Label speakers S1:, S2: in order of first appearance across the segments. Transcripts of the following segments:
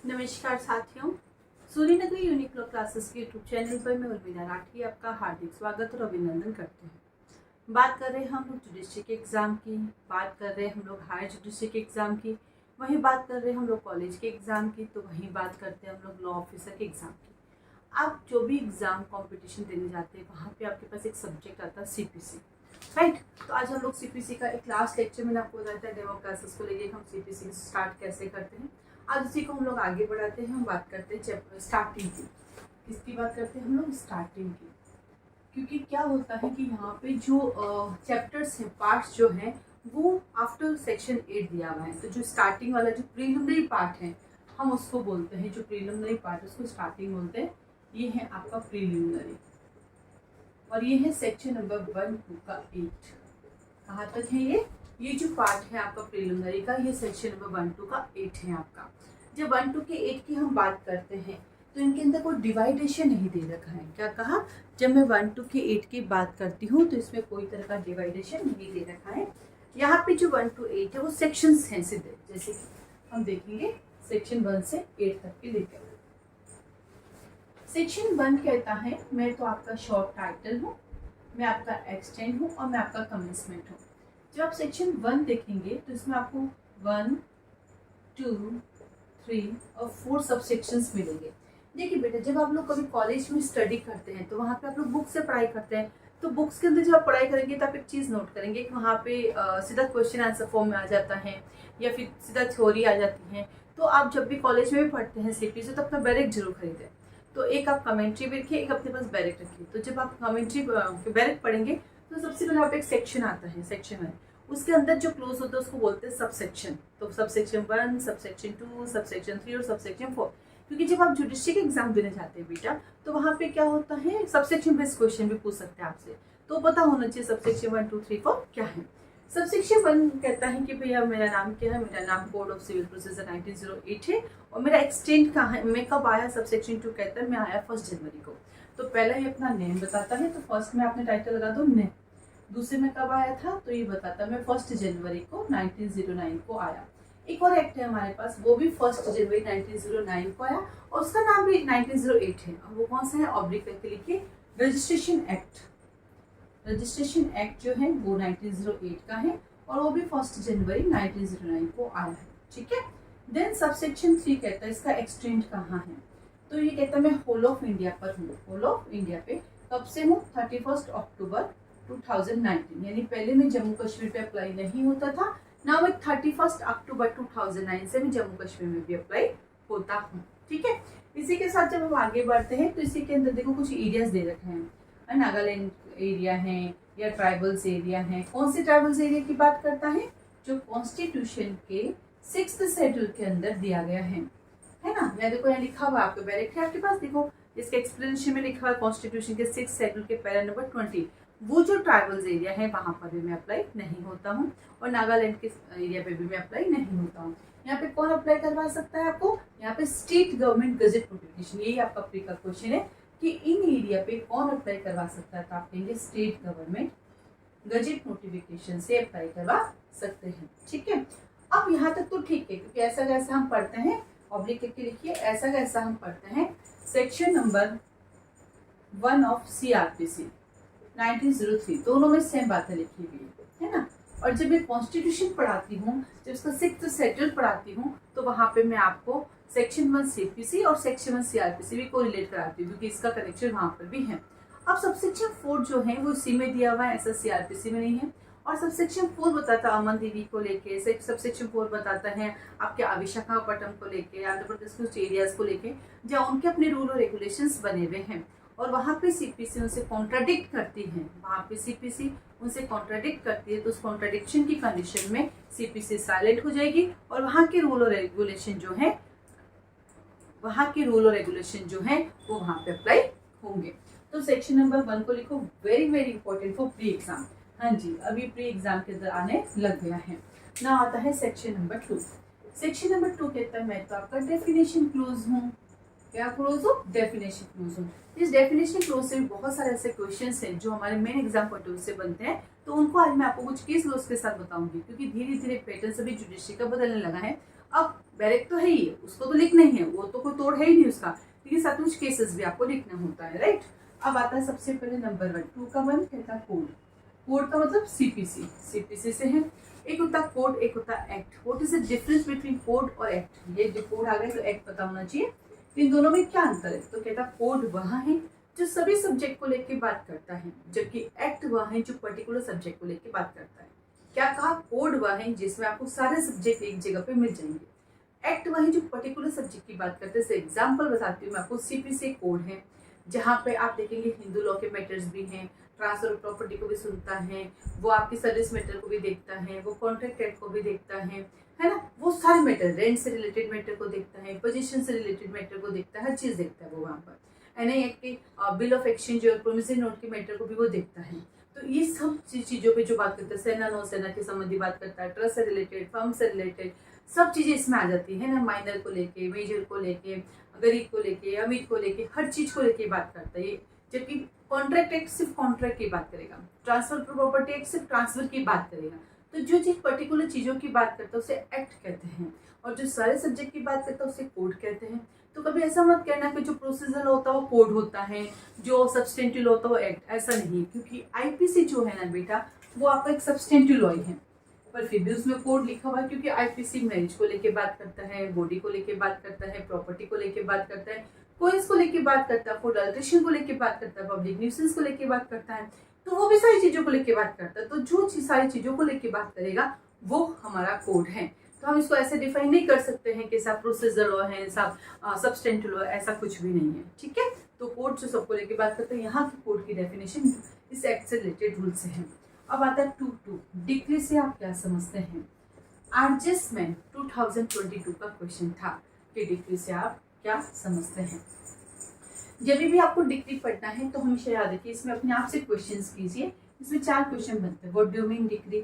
S1: नमस्कार साथियों, सूर्य नगरी यूनिक्लो क्लासेस के यूट्यूब चैनल पर मैं उर्मिला राठी आपका हार्दिक स्वागत और अभिनंदन करते हैं। बात कर रहे हैं हम लोग जुडिशरी के एग्ज़ाम की, बात कर रहे हैं हम लोग हायर जुडिशरी के एग्ज़ाम की, वहीं बात कर रहे हैं हम लोग कॉलेज के एग्ज़ाम की, तो वहीं बात करते हैं हम लोग लॉ ऑफिसर के एग्ज़ाम की। आप जो भी एग्ज़ाम कॉम्पिटिशन देने जाते हैं वहाँ पर आपके पास एक सब्जेक्ट आता है CPC, राइट। तो आज हम लोग CPC का एक लास्ट लेक्चर में आपको बताया था डेमो क्लासेस को लेके हम CPC स्टार्ट कैसे करते हैं। आज उसी को हम लोग आगे बढ़ाते हैं, हम बात करते हैं स्टार्टिंग की। किसकी बात करते हैं हम लोग? स्टार्टिंग की। क्योंकि क्या होता है कि यहाँ पे जो चैप्टर्स हैं, पार्ट्स जो हैं, वो आफ्टर सेक्शन 8 दिया हुआ है। तो जो स्टार्टिंग वाला जो प्रीलिमिनरी पार्ट है हम उसको बोलते हैं, जो प्रीलिमिनरी पार्ट उसको स्टार्टिंग बोलते हैं। ये है आपका प्रीलिमिनरी और ये है सेक्शन नंबर 1, 2 का 8। कहाँ तक है ये जो पार्ट है आपका प्रीलिमिनरी का, ये सेक्शन नंबर 1, 2 का 8 है आपका। जब 1, 2 के 8 की हम बात करते हैं तो इनके अंदर कोई डिवाइडेशन नहीं दे रखा है। क्या कहा? जब मैं 1, 2 के 8 की बात करती हूँ तो इसमें कोई तरह का डिवाइडेशन नहीं दे रखा है। यहाँ पे जो 1 to 8 है वो सेक्शंस हैं सीधे, जैसे कि हम देखेंगे सेक्शन 1 से 8 तक के लेकर। सेक्शन 1 कहता है मैं तो आपका शॉर्ट टाइटल हूँ, मैं आपका एक्सटेंड हूँ और मैं आपका कमेंसमेंट हूँ। जब आप सेक्शन 1 देखेंगे तो इसमें आपको 1, 2, 3 और 4 सब सेक्शंस मिलेंगे। देखिए बेटा, जब आप लोग कभी कॉलेज में स्टडी करते हैं तो वहाँ पे आप लोग बुक से पढ़ाई करते हैं। तो बुक्स के अंदर जब आप पढ़ाई करेंगे तो आप एक चीज़ नोट करेंगे कि वहाँ पे सीधा क्वेश्चन आंसर फॉर्म में आ जाता है या फिर सीधा थ्योरी आ जाती है। तो आप जब भी कॉलेज में भी पढ़ते हैं CPC तो अपना बैरिक जरूर खरीदें। तो एक आप कमेंट्री भी रखिए, एक अपने पास बैरिक रखिए। तो जब आप कमेंट्री बैरिक पढ़ेंगे तो सबसे पहले आप एक सेक्शन आता है, सेक्शन 1, उसके अंदर जो क्लोज होता है उसको बोलते हैं सब सेक्शन। तो sub section 1, sub section 2, sub section 3 और सब सेक्शन 4। क्योंकि जब आप जुडिशरी के एग्जाम देने जाते हैं बेटा तो वहाँ पे क्या होता है, सब सेक्शन बेस्ड क्वेश्चन भी पूछ सकते हैं आपसे। तो पता होना चाहिए सब सेक्शन 1, 2, 3, 4 क्या है। सब सेक्शन 1 कहता है कि भैया मेरा नाम क्या है, मेरा नाम कोड ऑफ सिविल प्रोसीजर 1908 है और मेरा एक्सटेंड कहाँ है, मैं कब आया। सब सेक्शन 2 कहता है मैं आया 1 जनवरी को। तो पहला ही अपना नेम बताता है, तो फर्स्ट में आपने टाइटल लगा दो नेम। दूसरे में कब आया था तो ये बताता मैं 1 जनवरी को 1909 को आया। एक और एक्ट है हमारे पास, वो भी 1 जनवरी 1909 को आया और उसका नाम भी 1908 है। और वो कौन सा है? ऑब्लिक करके लिखिए, रजिस्ट्रेशन एक्ट। रजिस्ट्रेशन एक्ट जो है वो 1908 का है और वो भी 1 जनवरी 1909 को आया है। ठीक है। देन सबसेक्शन 3 कहता है इसका एक्सटेंड कहाँ है। तो ये कहता है मैं होल ऑफ इंडिया पर हूँ। होल ऑफ इंडिया पे कब से हूँ? 31 अक्टूबर 2019। यानी पहले मैं जम्मू कश्मीर पे अप्लाई नहीं होता था ना, मैं 31 अक्टूबर 2009 से मैं जम्मू कश्मीर में भी अप्लाई होता हूँ। ठीक है। इसी के साथ जब हम आगे बढ़ते हैं तो इसी के अंदर देखो कुछ एरियाज दे रखे हैं, नागालैंड एरिया है या ट्राइबल्स एरिया है। कौन से ट्राइबल्स एरिया की बात करता है? जो कॉन्स्टिट्यूशन के 6th शेड्यूल के अंदर दिया गया है ना। या देखो यहाँ लिखा हुआ आपके बैरिक है आपके पास, देखो इसके एक्सप्लेनेशन में लिखा हुआ कॉन्स्टिट्यूशन के 6th शेड्यूल के पैरा नंबर 20। वो जो ट्राइबल्स एरिया है वहां पर भी मैं अप्लाई नहीं होता हूँ और नागालैंड के एरिया पे भी मैं अप्लाई नहीं होता हूँ। यहाँ पे कौन अप्लाई करवा सकता है आपको? यहाँ पे स्टेट गवर्नमेंट गजेट नोटिफिकेशन, यही आपका प्री का क्वेश्चन है कि इन एरिया पे कौन अप्लाई करवा सकता है। तो आप कहेंगे स्टेट गवर्नमेंट गजेट नोटिफिकेशन से अप्लाई करवा सकते हैं। ठीक है। अब यहाँ तक तो ठीक है, क्योंकि ऐसा कैसा हम पढ़ते हैं, ऑब्लिक करके लिखिए, ऐसा कैसा हम पढ़ते हैं सेक्शन नंबर 1 ऑफ CRPC 1903, दोनों में सेम बातें लिखी हुई है ना। और जब मैं कॉन्स्टिट्यूशन पढ़ाती हूँ, जब इसका 6th शेड्यूल पढ़ाती हूँ तो वहाँ पे मैं आपको सेक्शन 1 CPC और सेक्शन 1 CRPC भी को रिलेट कराती हूँ, क्योंकि इसका कनेक्शन वहाँ पर भी है। अब सबसेक्शन 4 जो है वो इसी में दिया हुआ है, ऐसा CRPC में नहीं है। और सबसेक्शन 4 बताता है अमन देवी को लेके, सबसेक्शन 4 बताता है आपके विशाखापट्टनम को लेके, आंध्र प्रदेश के कुछ एरियाज को लेके जहाँ उनके अपने रूल और रेगुलेशंस बने हुए हैं और वहाँ पे CPC उनसे कॉन्ट्राडिक्ट करती है। वहाँ पे CPC उनसे कॉन्ट्राडिक्ट करती है तो उस कॉन्ट्राडिक्शन की कंडीशन में CPC साइलेंट हो जाएगी और वहाँ के रूल और रेगुलेशन जो है वो वहाँ पे अप्लाई होंगे। तो सेक्शन नंबर 1 को लिखो, very very important for pre exam. हाँ जी, अभी प्री एग्जाम के अंदर आने लग गया है ना। आता है सेक्शन नंबर 2। सेक्शन नंबर 2 कहता है मैं तो आपका डेफिनेशन क्लोज हूँ। क्या क्लोज हो? डेफिनेशन क्लोज हूँ। इस डेफिनेशन क्लोज से भी बहुत सारे ऐसे क्वेश्चंस हैं जो हमारे main exam point of view से बनते हैं, तो उनको आज मैं आपको कुछ केस लॉस के साथ बताऊंगी, क्योंकि धीरे धीरे पैटर्न सभी जुडिशरी का बदलने लगा है अब बैरेक तो है ही, उसको तो लिखना ही है, वो तो कोई तोड़ है ही नहीं उसका, लेकिन सचमुच केसेस भी आपको लिखना होता है, राइट। अब आता है सबसे पहले नंबर 1, 2 का 1 कहता है कोड। कोड का मतलब सीपीसी, सीपीसी से है। एक होता है कोड, एक होता है act. What is the difference between code और एक्ट? ये जो कोड आ गया तो एक्ट पता होना चाहिए, इन दोनों में क्या अंतर है? तो कहता कोड वह है जो सभी सब्जेक्ट को लेके बात करता है, जबकि एक्ट वह है जो पर्टिकुलर सब्जेक्ट को लेके बात करता है। क्या कहा? कोड वह है जिसमें आपको सारे सब्जेक्ट एक जगह पे मिल जाएंगे। एक्ट वह है जो पर्टिकुलर सब्जेक्ट की बात करते हैं। एग्जाम्पल बताती हूँ मैं आपको, सीपीसी कोड है जहाँ पे आप देखेंगे हिंदू लॉ के मैटर्स भी हैं, ट्रांसफर ऑफ प्रॉपर्टी को भी सुनता है, वो आपकी सर्विस मैटर को भी देखता है, वो कॉन्ट्रैक्ट एक्ट को भी देखता है ना, वो सारे मैटर, रेंट से रिलेटेड मैटर को देखता है, पोजीशन से रिलेटेड मैटर को देखता है, हर चीज देखता है वो वहाँ पर। एनआई एक्ट के बिल ऑफ एक्सचेंज और प्रोमिसरी नोट के मैटर को भी वो देखता है। तो ये सब चीजों पे जो बात करता है, सेना नौसेना के संबंधी बात करता है, ट्रस्ट से रिलेटेड, फर्म से रिलेटेड, सब चीजें इसमें आ जाती है ना, माइनर को लेके, मेजर को लेके, गरीब को लेके, अमीर को लेके, हर चीज को लेके बात करता है ये। जबकि कॉन्ट्रैक्ट एक्ट सिर्फ कॉन्ट्रैक्ट की बात करेगा, ट्रांसफर प्रॉपर्टी एक्ट सिर्फ ट्रांसफर की बात करेगा। तो जो चीज पर्टिकुलर चीजों की बात करता है उसे एक्ट कहते हैं, और जो सारे सब्जेक्ट की बात करता है उसे कोड कहते हैं। तो कभी ऐसा मत कहना कि जो प्रोसीजर होता है वो कोड होता है, जो सब्सटेंटिव होता है वो एक्ट, ऐसा नहीं। क्योंकि आईपीसी जो है ना बेटा, वो आपका एक सब्सटेंटिव लॉ है, पर फिर भी उसमें कोड लिखा हुआ है, क्योंकि आईपीसी मैरिज को लेके बात करता है, बॉडी को लेके बात करता है, प्रॉपर्टी को लेके बात करता है, कोइंस को लेके बात करता है, फूड अल्ट्रेशन को लेके बात करता है, पब्लिक न्यूसेंस को लेके बात करता है। तो वो भी सारी चीजों को लेके बात करता है। तो जो सारी चीजों को लेके बात करेगा वो हमारा कोड है। तो हम इसको ऐसे डिफाइन नहीं कर सकते हैं कि सब प्रोसीजर लॉ है, सब सब्सटेंटिव लॉ, ऐसा कुछ भी नहीं है, ठीक है। तो कोड जो सबको लेके बात करते हैं, यहाँ की कोड की डेफिनेशन इस एक्ट से रिलेटेड रूल से है। अब आता है 2 डिक्री से आप क्या समझते हैं? एडजस्टमेंट 2022 का क्वेश्चन था कि डिक्री से आप क्या समझते हैं। जब भी आपको डिक्री पढ़ना है तो हमेशा याद रखिए, इसमें अपने आप से क्वेश्चंस कीजिए। इसमें 4 क्वेश्चन बनते हैं। What do you mean decree,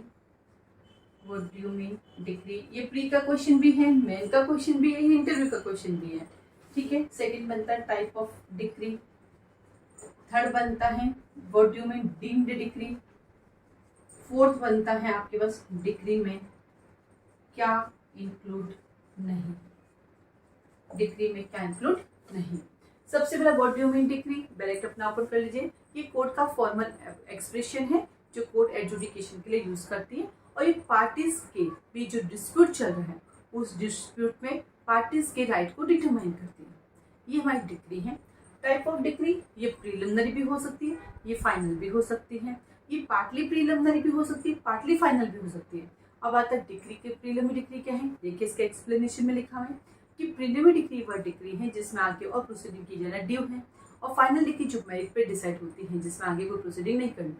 S1: what do you mean decree, ये प्री का क्वेश्चन भी है, मेन का क्वेश्चन भी है, इंटरव्यू का क्वेश्चन भी है, ठीक है। सेकंड बनता है टाइप ऑफ डिक्री। थर्ड बनता है what do you mean deemed decree. Fourth बनता है आपके पास डिक्री में क्या इंक्लूड नहीं, डिक्री में क्या इंक्लूड नहीं। सबसे पहला what do you mean decree, bracket अपना ओपन कर लीजिए। ये कोर्ट का फॉर्मल एक्सप्रेशन है जो कोर्ट एडजुडिकेशन के लिए यूज करती है, और ये पार्टीज के बीच जो डिस्प्यूट चल रहा है उस डिस्प्यूट में पार्टीज के राइट को डिटरमाइन करती है, ये हमारी डिक्री है। टाइप ऑफ डिक्री, ये प्रीलिमिनरी भी हो सकती है, ये फाइनल भी हो सकती है, ये पार्टली प्रीलिमिनरी भी हो सकती है, पार्टली फाइनल भी हो सकती है। अब आता है डिक्री के प्रीलिमिनरी डिक्री क्या है, देखिए इसके एक्सप्लेनेशन में लिखा है कि प्रीलिमिनरी डिक्री वह डिक्री है जिसमें आगे और प्रोसीडिंग की जाना ड्यू है, और फाइनल डिक्री जो मेरिट पे डिसाइड होती है जिसमें आगे कोई प्रोसीडिंग नहीं करनी।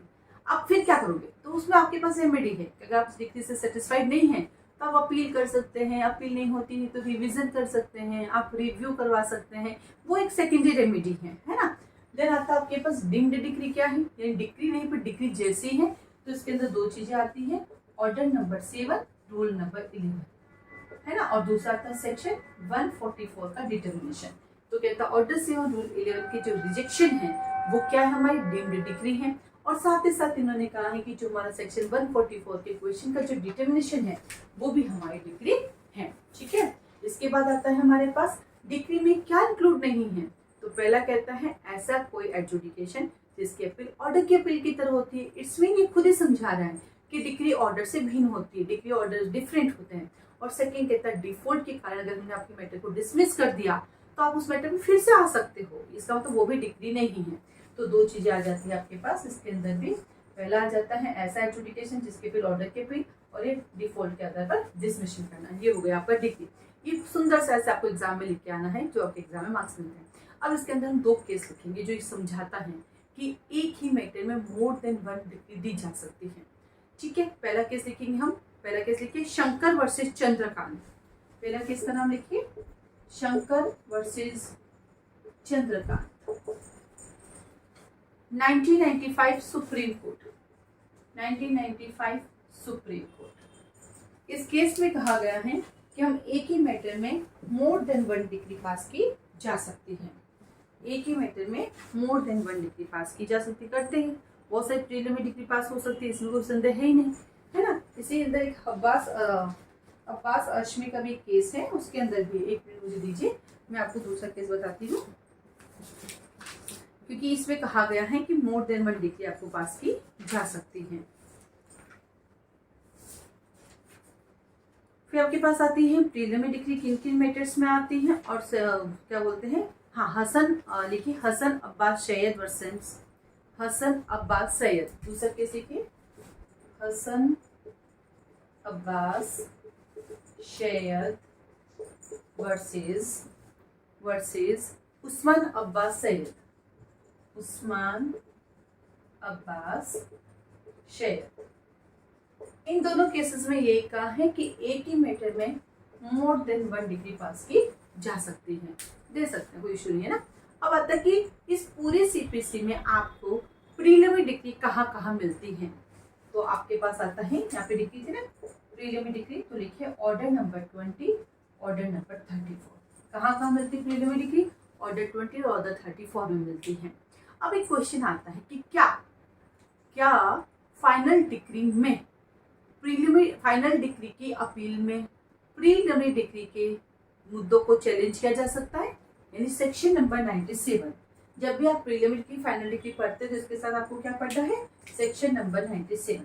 S1: अब फिर क्या करोगे, तो उसमें आपके पास रेमेडी है कि अगर आप इस डिक्री से सेटिस्फाइड नहीं है तो आप अपील कर सकते हैं, अपील नहीं होती है तो रिविजन कर सकते हैं, आप रिव्यू करवा सकते हैं, वो एक सेकेंडरी रेमेडी है ना। देन आता है आपके पास डीम्ड डिक्री क्या है, यानी डिक्री नहीं पर डिक्री जैसी है, तो इसके अंदर 2 चीजें आती हैं, ऑर्डर नंबर 7, रूल नंबर 11, है ना, और दूसरा आता है सेक्शन 144 का डिटर्मिनेशन। तो कहता है ऑर्डर 7 रूल 11 के जो रिजेक्शन है वो क्या है, हमारी डीम्ड डिक्री है। और साथ ही साथ इन्होंने कहा है कि जो हमारा सेक्शन 144 के क्वेश्चन का जो डिटर्मिनेशन है वो भी हमारी डिक्री है, ठीक है। इसके बाद आता है हमारे पास डिक्री में क्या इंक्लूड नहीं है। तो पहला कहता है ऐसा कोई एडजुडिकेशन जिसकी अपील ऑर्डर की अपील की तरह होती है। इसमें ये खुद ही समझा रहा है कि डिक्री ऑर्डर से भिन्न होती है, डिक्री ऑर्डर डिफरेंट होते हैं। और सेकंड कहता है डिफॉल्ट के कारण अगर हमने आपके मैटर को डिसमिस कर दिया तो आप उस मैटर में फिर से आ सकते हो, इसका मतलब वो भी डिक्री नहीं है। तो 2 चीजें आ जाती है आपके पास इसके अंदर भी। पहला आ जाता है ऐसा एडजुडिकेशन जिसके फिर ऑर्डर के फिर, और ये डिफॉल्ट के आधार पर डिसमिशन करना, ये हो गया आपका डिक्री। ये सुंदर सा ऐसे आपको एग्जाम में लिख के आना है जो आपके एग्जाम में मार्क्स मिलते हैं। अब इसके अंदर हम 2 केस लिखेंगे जो समझाता है कि एक ही मैटर में मोर देन 1 डिक्री दी जा सकती है, ठीक है। पहला केस लिखेंगे हम, पहला केस लिखिए शंकर वर्सेस चंद्रकांत। पहला केस का नाम लिखिए Shankar versus Chandrakant, 1995 supreme court, 1995 supreme court. इस केस में कहा गया है कि हम एक ही मैटर में मोर देन 1 डिग्री पास की जा सकती है, एक ही मैटर में मोर देन 1 डिग्री पास की जा सकती, करते हैं बहुत सारी प्रीलिमिनरी डिग्री पास हो सकती है, इसमें कोई संदेह है ही नहीं, है ना। इसी अंदर एक अब्बास अब्बास अशमी का भी केस है, उसके अंदर भी, एक मिनट मुझे दीजिए, मैं आपको दूसरा केस बताती हूँ, क्योंकि इसमें कहा गया है कि मोर देन 1 डिग्री आपको पास की जा सकती है। फिर आपके पास आती है प्रीलिमिनरी डिग्री किन किन मैटर्स में आती है, और क्या बोलते हैं, हाँ, हसन लिखिए, हसन अब्बास सैयद वर्सेस हसन अब्बास सैयद। दूसरा केस लिखिए, हसन अब्बास सैयद वर्सेस उस्मान अब्बास सैयद, उस्मान अब्बास सैयद। इन दोनों केसेस में यही कहा है कि एक ही मैटर में मोर देन 1 डिग्री पास की जा सकती है, दे सकते हैं, कोई इशू नहीं है ना। अब आता है कि इस पूरे सीपीसी में आपको प्रीलिमिनरी डिग्री कहाँ कहाँ मिलती है। तो आपके पास आता है, यहाँ पे डिग्री थी ना, प्रीलिमिनरी डिग्री, तो लिखिए ऑर्डर नंबर 20, ऑर्डर नंबर 34। कहाँ कहाँ मिलती है प्रीलिमिनरी डिग्री? ऑर्डर 20 और ऑर्डर 34 में मिलती है। अब एक क्वेश्चन आता है कि क्या फाइनल डिग्री में फाइनल डिग्री की अपील में प्रीलिमिनरी डिग्री के मुद्दों को चैलेंज किया जा सकता है? यानी सेक्शन नंबर 97, जब भी आप प्रीलिमिनरी की फाइनल डिग्री पढ़ते हैं तो इसके साथ आपको क्या पढ़ना है? Section number 97।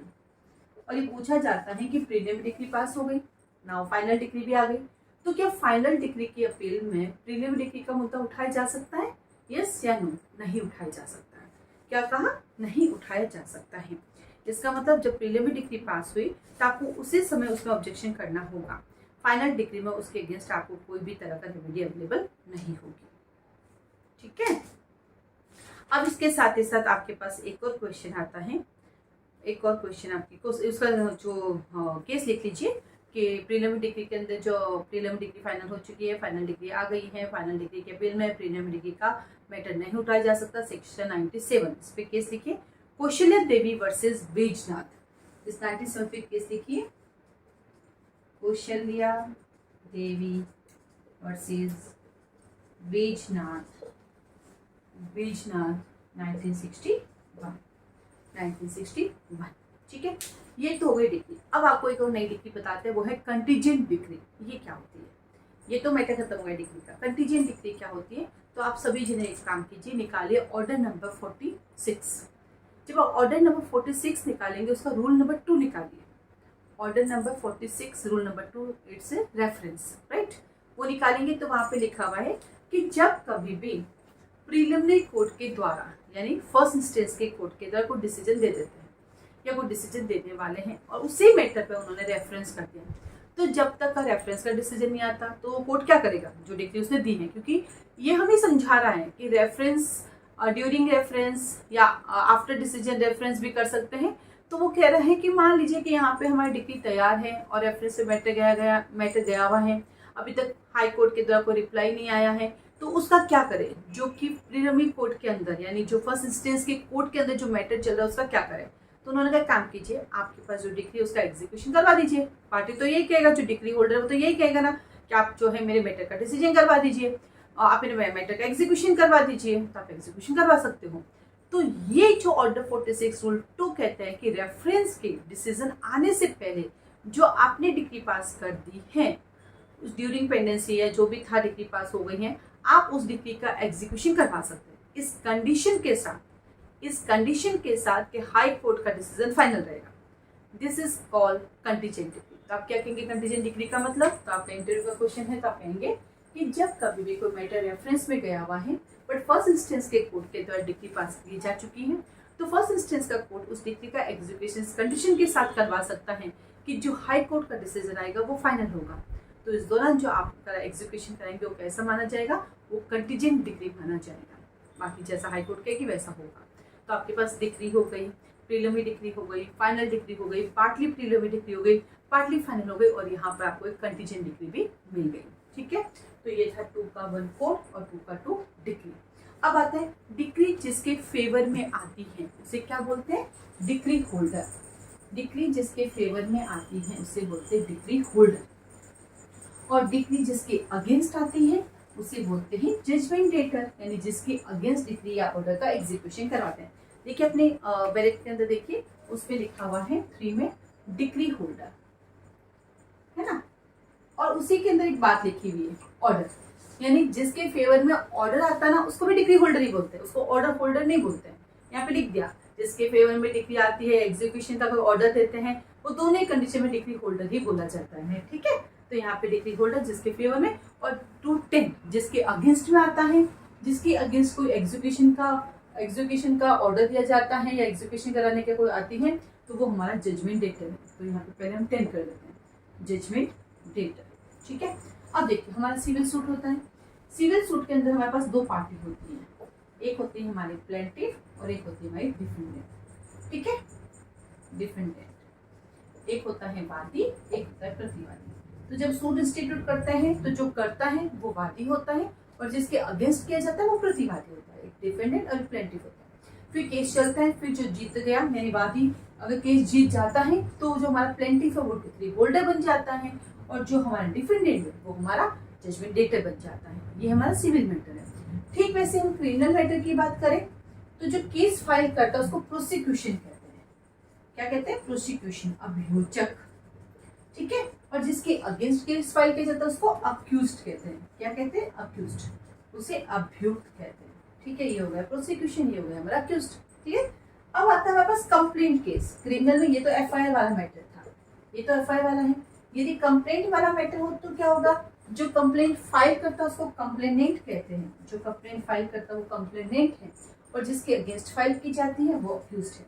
S1: और ये पूछा जाता है कि प्रीलिमिनरी डिग्री पास हो गई, नाउ फाइनल डिग्री भी आ गई, तो क्या फाइनल डिग्री की अपील में प्रीलिमिनरी डिग्री का मुद्दा उठाया जा सकता है? यस या नो? नहीं उठाया जा सकता है। क्या कहा? नहीं उठाया जा सकता है। इसका मतलब जब प्रीलिमिनरी डिग्री पास हुई तो आपको उसी समय उसमें ऑब्जेक्शन करना होगा। फाइनल डिग्री में उसके अगेंस्ट आपको कोई भी तरह का रेमेडी अवेलेबल नहीं होगी। ठीक है, अब इसके साथ ही साथ आपके पास एक और क्वेश्चन आता है, एक और क्वेश्चन आपकी उसका जो केस लिख लीजिए कि प्रीलिमिनरी डिग्री के अंदर जो प्रीलिमिनरी डिग्री फाइनल हो चुकी है, फाइनल डिग्री आ गई है, फाइनल डिग्री के अपील में प्रीलिमिनरी डिग्री का मैटर नहीं उठाया जा सकता, सेक्शन 97। इस पे केस लिखिए, कौशल्या देवी वर्सेस बैजनाथ। इस 97 पे केस लिखिए, कौशल्या देवी वर्सेस बैजनाथ 1961। ठीक है, ये तो हो गई डिग्री। अब आपको एक और नई डिग्री बताते हैं, वो है कंटीजेंट डिग्री। ये क्या होती है? ये तो मैटर खत्म हो गया डिग्री का। कंटीजेंट डिग्री क्या होती है? तो आप सभी जने एक काम कीजिए, निकालिए ऑर्डर नंबर 46। जब आप ऑर्डर नंबर 46 निकालेंगे, उसका रूल नंबर 2 निकालिए। Order number 46 rule number 2, it's a reference, right? वो निकालेंगे तो वहां पे लिखा हुआ है कि जब कभी भी प्रीलिमिनरी कोर्ट के द्वारा, यानी फर्स्ट इंस्टेंस के कोर्ट के द्वारा कोई डिसीजन दे देते हैं या कोई डिसीजन देने वाले हैं और उसी मैटर पे उन्होंने रेफरेंस कर दिया, तो जब तक का रेफरेंस का डिसीजन नहीं आता तो कोर्ट क्या करेगा? जो डिग्री उसने दी है, क्योंकि ये हमें समझा रहा है कि रेफरेंस ड्यूरिंग रेफरेंस या आफ्टर डिसीजन रेफरेंस भी कर सकते हैं। तो वो कह रहे हैं कि मान लीजिए कि यहाँ पे हमारी डिग्री तैयार है और रेफरेंस से मैटर गया हुआ है, अभी तक हाई कोर्ट के द्वारा कोई रिप्लाई नहीं आया है, तो उसका क्या करें? जो कि प्रीलिमिनरी कोर्ट के अंदर, यानी जो फर्स्ट इंस्टेंस के कोर्ट के अंदर जो मैटर चल रहा है उसका क्या करें? तो उन्होंने कहा काम कीजिए, आपके पास जो डिग्री है उसका एग्जीक्यूशन करवा दीजिए। पार्टी तो यही कहेगा, जो डिग्री होल्डर है वो तो यही कहेगा ना कि आप जो है मेरे मैटर का डिसीजन करवा दीजिए, आप मेरे मैटर का एग्जीक्यूशन करवा दीजिए, तो आप एग्जीक्यूशन करवा सकते हो। तो ये जो ऑर्डर 46 रूल 2 कहते हैं कि रेफरेंस के डिसीजन आने से पहले जो आपने डिग्री पास कर दी है, उस ड्यूरिंग पेंडेंसी या जो भी था डिग्री पास हो गई है, आप उस डिग्री का एग्जीक्यूशन करवा सकते हैं, इस कंडीशन के साथ कि हाई कोर्ट का डिसीजन फाइनल रहेगा। This is called contingent degree. तो आप क्या कहेंगे कंटीजेंट डिग्री का मतलब? तो आपका इंटरव्यू का क्वेश्चन है, तो आप कहेंगे कि जब कभी भी कोई मैटर रेफरेंस में गया हुआ है बट फर्स्ट इंस्टेंस के कोर्ट के द्वारा डिग्री पास की जा चुकी है, तो फर्स्ट इंस्टेंस का कोर्ट उस डिग्री का एग्जीक्यूशन कंडीशन के साथ करवा सकता है कि जो हाई कोर्ट का डिसीजन आएगा वो फाइनल होगा। तो इस दौरान जो आप एग्जीक्यूशन करेंगे वो कैसा माना जाएगा? वो कंटीजेंट डिग्री माना जाएगा। बाकी जैसा हाई कोर्ट कहेगी वैसा होगा। तो आपके पास डिग्री हो गई, प्रीलिमिनरी डिग्री हो गई, फाइनल डिग्री हो गई, पार्टली प्रीलिमिनरी डिग्री हो गई, पार्टली फाइनल हो गई, और यहाँ पर आपको एक कंटीजेंट डिग्री भी मिल गई। ठीक है, तो ये था 2 का 1 कोर्ट और 2 का 2 डिग्री। अब आता है डिग्री जिसके फेवर में आती है उसे क्या बोलते हैं? Degree holder. डिग्री जिसके फेवर में आती है उसे बोलते हैं डिग्री होल्डर। और डिग्री जिसके अगेंस्ट आती है उसे बोलते हैं जजमेंट डेटर, यानी जिसके अगेंस्ट डिग्री या ऑर्डर का एग्जीक्यूशन करवाते हैं। देखिए अपने बैरेट के अंदर देखिए, उसमें लिखा हुआ है 3 में डिग्री होल्डर, है ना? और उसी के अंदर एक बात लिखी हुई है, ऑर्डर, यानी जिसके फेवर में ऑर्डर आता है ना उसको भी डिक्री होल्डर ही बोलते हैं, उसको ऑर्डर होल्डर नहीं बोलते हैं। यहाँ पे लिख दिया जिसके फेवर में डिक्री आती है, एग्जीक्यूशन का कोई ऑर्डर देते हैं, वो दोनों ही कंडीशन में डिक्री होल्डर ही बोला जाता है। ठीक है, तो यहाँ पे डिक्री होल्डर जिसके फेवर में, और 210 जिसके अगेंस्ट में आता है, जिसके अगेंस्ट कोई एग्जीक्यूशन का ऑर्डर दिया जाता है या एग्जीक्यूशन कराने के कोई आती है, तो वो हमारा जजमेंट डेटर है। तो यहाँ पे पहले हम 10 कर देते हैं, जजमेंट डेटर। ठीक है, अब देखिए हमारा सिविल सूट होता है। सिविल सूट के अंदर हमारे पास दो पार्टी होती है, एक होती है हमारी प्लेंटिफ और एक होती है हमारी डिफेंडेंट। ठीक है, डिफेंडेंट एक होता है वादी, एक होता है प्रतिवादी। तो जब सूट इंस्टीट्यूट करते हैं तो जो करता है वो वादी होता है और जिसके अगेंस्ट किया जाता है वो प्रतिवादी होता है, एक डिफेंडेंट और प्लेंटिफ होता है। फिर केस चलता है, फिर जो जीत गया यानी वादी अगर केस जीत जाता है तो जो हमारा प्लेंटिफ है वो डिक्री होल्डर बन जाता है और जो हमारा डिफेंडेंट है वो हमारा जजमेंट डेटर बन जाता है। ये हमारा सिविल मैटर है। ठीक वैसे हम क्रिमिनल मैटर की बात करें तो जो केस फाइल करता है उसको प्रोसिक्यूशन कहते हैं। क्या कहते हैं? प्रोसिक्यूशन, अभियोजक। ठीक है, और जिसके अगेंस्ट केस फाइल किया जाता है उसको अक्यूज्ड कहते हैं। क्या कहते हैं? अक्यूज्ड, उसे अभियुक्त कहते हैं। ठीक है, ये हो गया प्रोसिक्यूशन, ये हो गया हमारा अक्यूज्ड। ठीक है, अब आता है हमारे पास कंप्लेंट केस। क्रिमिनल में ये तो एफआईआर वाला मैटर था, ये तो एफआईआर वाला है। यदि कंप्लेंट वाला मैटर हो तो क्या होगा? जो कंप्लेंट फाइल करता है उसको कंप्लेनेंट कहते हैं। जो कंप्लेंट फाइल करता है वो कंप्लेनेंट है और जिसके अगेंस्ट फाइल की जाती है वो अक्यूज्ड है।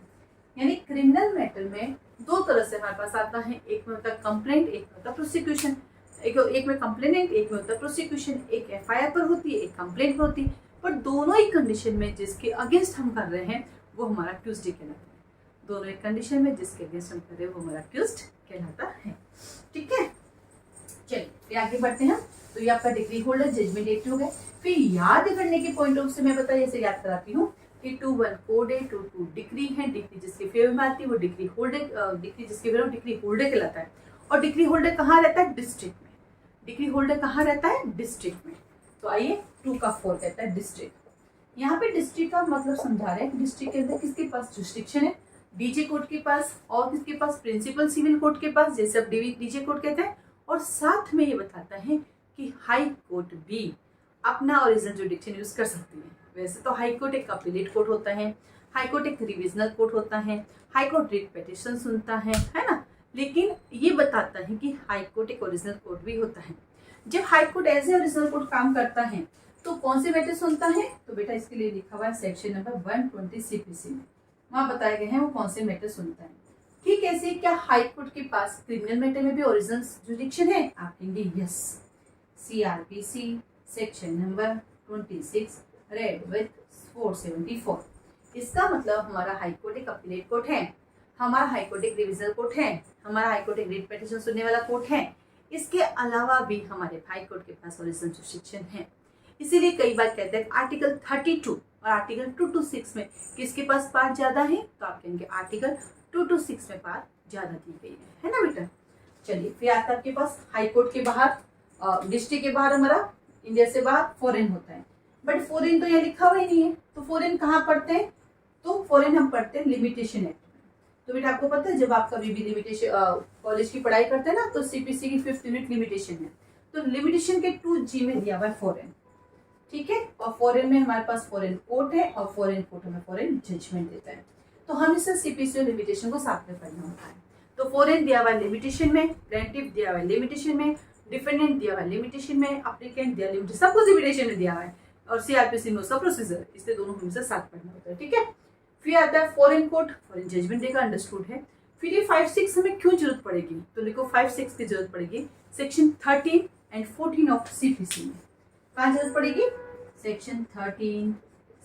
S1: यानी क्रिमिनल मैटर में दो तरह से हमारे पास आता है, एक में होता है कंप्लेंट, एक में होता है प्रोसिक्यूशन। एक में कंप्लेनेंट, एक में होता है प्रोसिक्यूशन। एक एफआईआर पर होती है, एक कंप्लेंट पर होती है, पर दोनों ही कंडीशन में जिसके अगेंस्ट हम कर रहे हैं वो हमारा अक्यूज्ड कहलाता है। दोनों एक कंडीशन में जिसके अगेंस्ट हम कर रहे हैं वो हमारा अक्यूज्ड कहलाता है। ठीक है, चलिए फिर आगे बढ़ते हैं। तो ये आपका डिग्री होल्डर, जजमेंट डेट हो गए। फिर याद करने के पॉइंट ऑफ से मैं बताइए ऐसे याद कराती हूँ कि 2-1 कोड है, 2-2 डिग्री है। डिग्री जिसके फेवर में आती है वो डिग्री होल्डर, डिग्री जिसके फेवर में डिग्री होल्डर कहलाता है। और डिग्री होल्डर कहाँ रहता है? डिस्ट्रिक्ट में। डिग्री होल्डर कहाँ रहता है? डिस्ट्रिक्ट में। तो आइए 2 का 4 कहता है डिस्ट्रिक्ट। यहाँ पे डिस्ट्रिक्ट का मतलब समझा रहे हैं, डिस्ट्रिक्ट के अंदर किसके पास जुरिस्डिक्शन है? डीजे कोर्ट के पास, और किसके पास? प्रिंसिपल सिविल कोर्ट के पास, जैसे अब डीजे कोर्ट कहते हैं। और साथ में ये बताता है कि हाई कोर्ट भी अपना ओरिजिनल जुरिस्डिक्शन यूज कर सकती है। वैसे तो हाई कोर्ट एक अपीलेट कोर्ट होता है, हाई कोर्ट एक रिविजनल कोर्ट होता है, हाई कोर्ट रिट पिटीशन सुनता है ना। लेकिन ये बताता है कि हाई कोर्ट एक ओरिजिनल कोर्ट भी होता है। जब high court as a original court काम करता है तो कौन से मैटर सुनता है? तो बेटा इसके लिए लिखा हुआ है सेक्शन नंबर 120 सीपीसी में, वहां बताए गए हैं वो कौन से मैटर सुनता है। ठीक ऐसे क्या हाई कोर्ट के पास क्रिमिनल मैटर में भी ओरिजिनल जुरिस्डिक्शन है? आप कहेंगे yes, CrPC section number 26 red with 474। इसका मतलब हमारा हाई कोर्ट एक अपीलेट कोर्ट है, हमारा हाई कोर्ट एक रिविजनल कोर्ट है, हमारा हाई कोर्ट एक रिट पिटीशन सुनने वाला कोर्ट है। इसके अलावा भी हमारे हाई कोर्ट के पास ओरिजिनल जुरिस्डिक्शन है। इसीलिए कई बार कहते हैं आर्टिकल 32 और आर्टिकल 226 में किसके पास पावर ज्यादा है? तो आप कहेंगे आर्टिकल 226 में पावर ज्यादा दी गई है ना बेटा। चलिए फिर आता है आपके पास हाई कोर्ट के बाहर, डिस्ट्रिक्ट के बाहर हमारा इंडिया से बाहर फॉरेन होता है। बट फॉरेन तो यहाँ लिखा हुआ ही नहीं है, तो फॉरेन कहाँ पढ़ते हैं? तो फॉरेन हम पढ़ते हैं लिमिटेशन एक्ट में। तो बेटा आपको पता है जब आप कभी भी लिमिटेशन कॉलेज की पढ़ाई करते हैं ना तो सीपीसी की 5th यूनिट लिमिटेशन है। तो लिमिटेशन के 2G में दिया हुआ है फॉरेन। ठीक है, और फॉरेन में हमारे पास फॉरेन कोर्ट है और फॉरेन कोर्ट हमें फॉरेन जजमेंट देता है। तो हम इसे सीपीसी और लिमिटेशन को साथ में पढ़ना होता है। तो फॉरेन दिया हुआ है लिमिटेशन में, प्लेंटिफ दिया हुआ है लिमिटेशन में, डिफेंडेंट दिया हुआ है लिमिटेशन में, एप्लीकेंट दिया लिमिटेशन, सब कुछ लिमिटेशन में दिया हुआ है और सीआरपीसी में उसका प्रोसीजर, इसलिए दोनों हमेशा साथ पढ़ना होता है। ठीक है, फिर आता है फॉरेन कोर्ट, फॉरेन जजमेंट देगा, अंडरस्टूड है। फिर ये 5-6 हमें क्यों जरूरत पड़ेगी? तो लिखो 5-6 की जरूरत पड़ेगी सेक्शन 13 एंड 14 ऑफ सीपीसी में। कहाँ जरूरत पड़ेगी? सेक्शन 13,